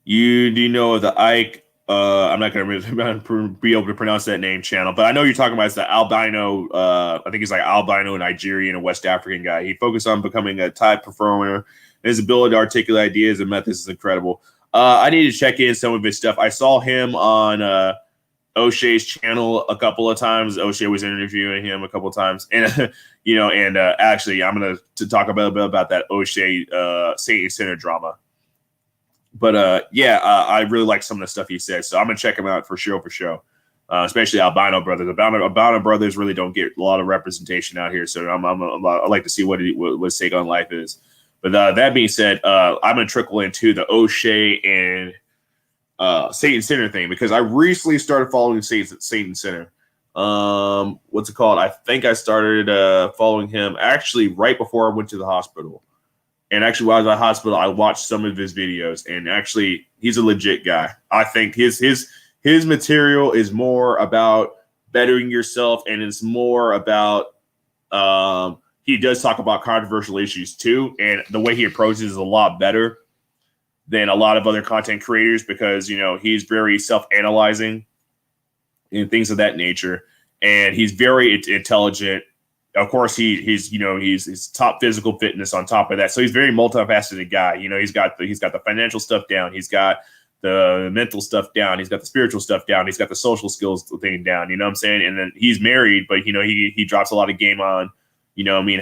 Speaker 1: Do you know the Ike? I'm not going to be able to pronounce that name channel, but I know you're talking about it's the albino. I think he's like albino Nigerian and West African guy. He focused on becoming a type performer. His ability to articulate ideas and methods is incredible. I need to check in some of his stuff. I saw him on O'Shea's channel a couple of times. O'Shea was interviewing him a couple of times, and actually, I'm going to talk a bit about that O'Shea Satan Center drama. But I really like some of the stuff he said, so I'm gonna check him out for sure. Especially Albino Brothers. Albino Brothers really don't get a lot of representation out here, so I like to see what his take on life is. But that being said, I'm gonna trickle into the O'Shea and Satan Center thing because I recently started following Satan Center. What's it called? I think I started following him actually right before I went to the hospital. And actually, while I was at the hospital, I watched some of his videos, and actually, he's a legit guy. I think his material is more about bettering yourself, and it's more about he does talk about controversial issues too, and the way he approaches is a lot better than a lot of other content creators because he's very self-analyzing and things of that nature, and he's very intelligent. Of course, he's top physical fitness on top of that. So he's very multifaceted guy. He's got the financial stuff down. He's got the mental stuff down. He's got the spiritual stuff down. He's got the social skills thing down. You know what I'm saying? And then he's married, but he drops a lot of game on,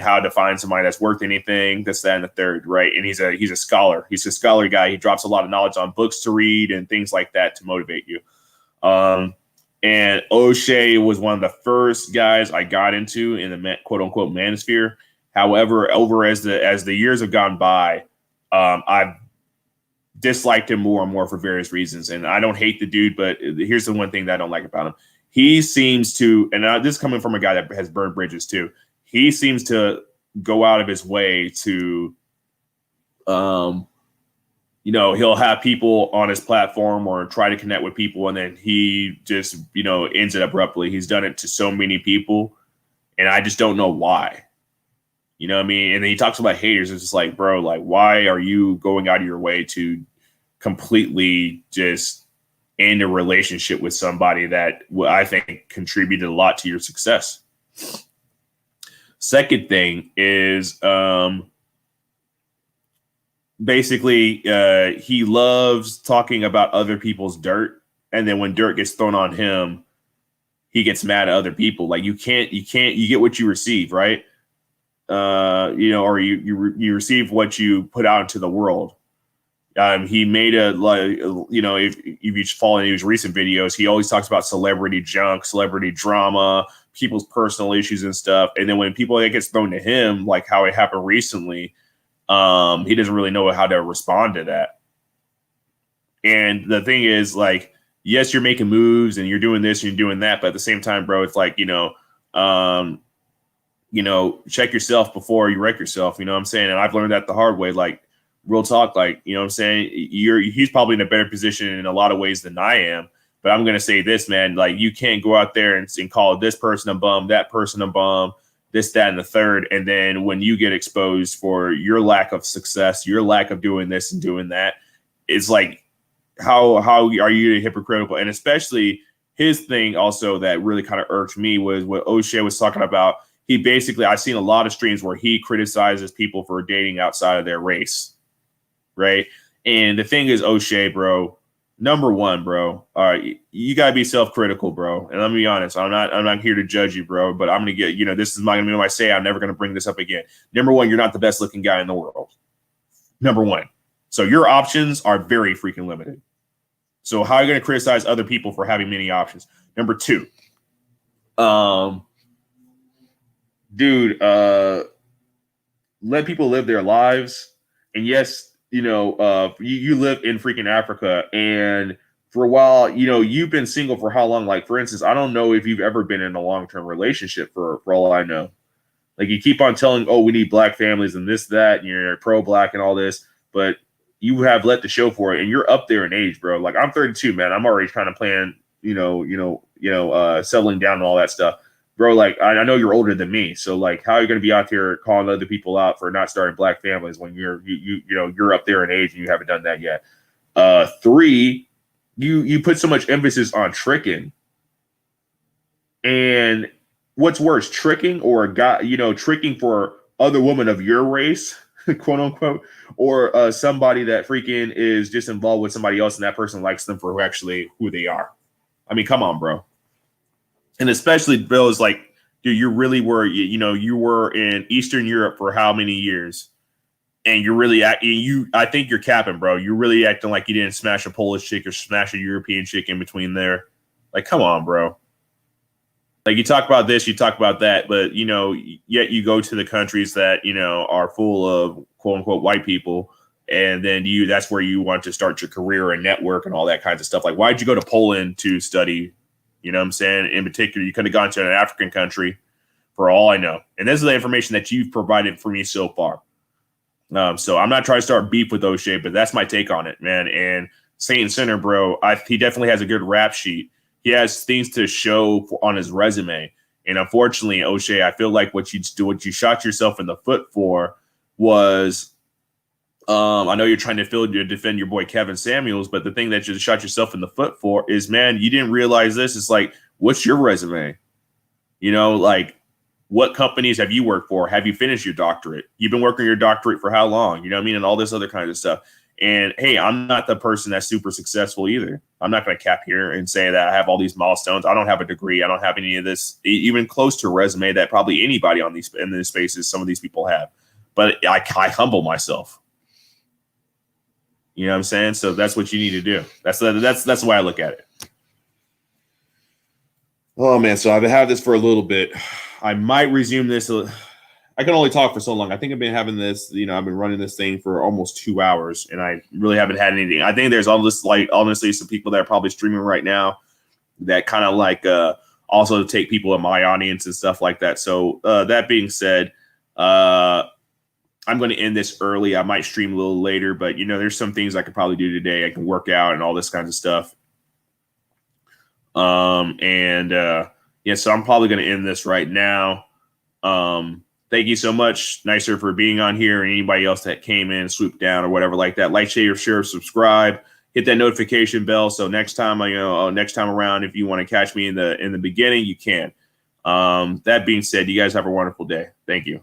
Speaker 1: how to find somebody that's worth anything, this, that, and the third, right? And he's a scholar. He's a scholar guy. He drops a lot of knowledge on books to read and things like that to motivate you. And O'Shea was one of the first guys I got into in the quote unquote manosphere. However, as the years have gone by, I've disliked him more and more for various reasons. And I don't hate the dude, but here's the one thing that I don't like about him. He seems to, and this is coming from a guy that has burned bridges too. He seems to go out of his way to, he'll have people on his platform or try to connect with people, and then he just, ends it abruptly. He's done it to so many people, and I just don't know why. You know what I mean? And then he talks about haters. It's just like, bro, like, why are you going out of your way to completely just end a relationship with somebody that I think contributed a lot to your success? Second thing is basically he loves talking about other people's dirt, and then when dirt gets thrown on him, he gets mad at other people. Like you get what you receive, right? Or you receive what you put out into the world. He made if you follow any of his recent videos, he always talks about celebrity junk, celebrity drama, people's personal issues and stuff. And then when people gets thrown to him, like how it happened recently, he doesn't really know how to respond to that. And the thing is, like, yes, you're making moves and you're doing this and you're doing that, but at the same time, bro, it's like, check yourself before you wreck yourself. You know what I'm saying? And I've learned that the hard way. Like, real talk, like, you know what I'm saying? He's probably in a better position in a lot of ways than I am. But I'm going to say this, man, like, you can't go out there and call this person a bum, that person a bum, this, that, and the third. And then when you get exposed for your lack of success, your lack of doing this and doing that, it's like, how are you hypocritical? And especially his thing also that really kind of irked me was what O'Shea was talking about. He basically, I've seen a lot of streams where he criticizes people for dating outside of their race, right? And the thing is, O'Shea, bro, number one, bro, all right, you gotta be self-critical, bro. And let me be honest, I'm not here to judge you, bro, but I'm gonna get, this is not gonna be what I say. I'm never gonna bring this up again. Number one, you're not the best looking guy in the world. Number one. So your options are very freaking limited. So how are you gonna criticize other people for having many options? Number two, dude, let people live their lives. And yes, you live in freaking Africa, and for a while, you've been single for how long? Like, for instance, I don't know if you've ever been in a long-term relationship for all I know. Like, you keep on telling, oh, we need black families and this, that, and you're pro-black and all this, but you have let the show for it, and you're up there in age, bro. Like, I'm 32, man. I'm already kind of planning, settling down and all that stuff. Bro, like, I know you're older than me, so like, how are you going to be out here calling other people out for not starting black families when you're up there in age and you haven't done that yet? Three, you put so much emphasis on tricking, and what's worse, tricking or a guy, tricking for other women of your race, quote unquote, or somebody that freaking is just involved with somebody else and that person likes them for who they are. I mean, come on, bro. And especially, Bill, is like, dude, you really were, you were in Eastern Europe for how many years? And you're really I think you're capping, bro. You're really acting like you didn't smash a Polish chick or smash a European chick in between there. Like, come on, bro. Like, you talk about this, you talk about that, but, yet you go to the countries that, are full of quote unquote white people. And then that's where you want to start your career and network and all that kinds of stuff. Like, why'd you go to Poland to study? You know what I'm saying? In particular, you could have gone to an African country for all I know. And this is the information that you've provided for me so far. So I'm not trying to start beef with O'Shea, but that's my take on it, man. And Saint Center, bro, he definitely has a good rap sheet. He has things to show on his resume. And unfortunately, O'Shea, I feel like what you shot yourself in the foot for was, I know you're trying to defend your boy Kevin Samuels, but the thing that you shot yourself in the foot for is, man, you didn't realize this. It's like, what's your resume? Like, what companies have you worked for? Have you finished your doctorate? You've been working your doctorate for how long? You know what I mean? And all this other kind of stuff. And hey, I'm not the person that's super successful either. I'm not going to cap here and say that I have all these milestones. I don't have a degree. I don't have any of this, even close to a resume that probably anybody on these in these spaces, some of these people have. But I humble myself. You know what I'm saying? So that's what you need to do. That's the way I look at it. Oh man, so I've had this for a little bit. I might resume this. I can only talk for so long. I think I've been having this, I've been running this thing for almost 2 hours, and I really haven't had anything. I think there's all this, like, honestly, some people that are probably streaming right now that kind of like also take people in my audience and stuff like that. So that being said, I'm going to end this early. I might stream a little later, but there's some things I could probably do today. I can work out and all this kinds of stuff. So I'm probably going to end this right now. Thank you so much, Nicer, for being on here, and anybody else that came in, swooped down, or whatever like that. Like, share, subscribe, hit that notification bell. So next time, next time around, if you want to catch me in the beginning, you can. That being said, you guys have a wonderful day. Thank you.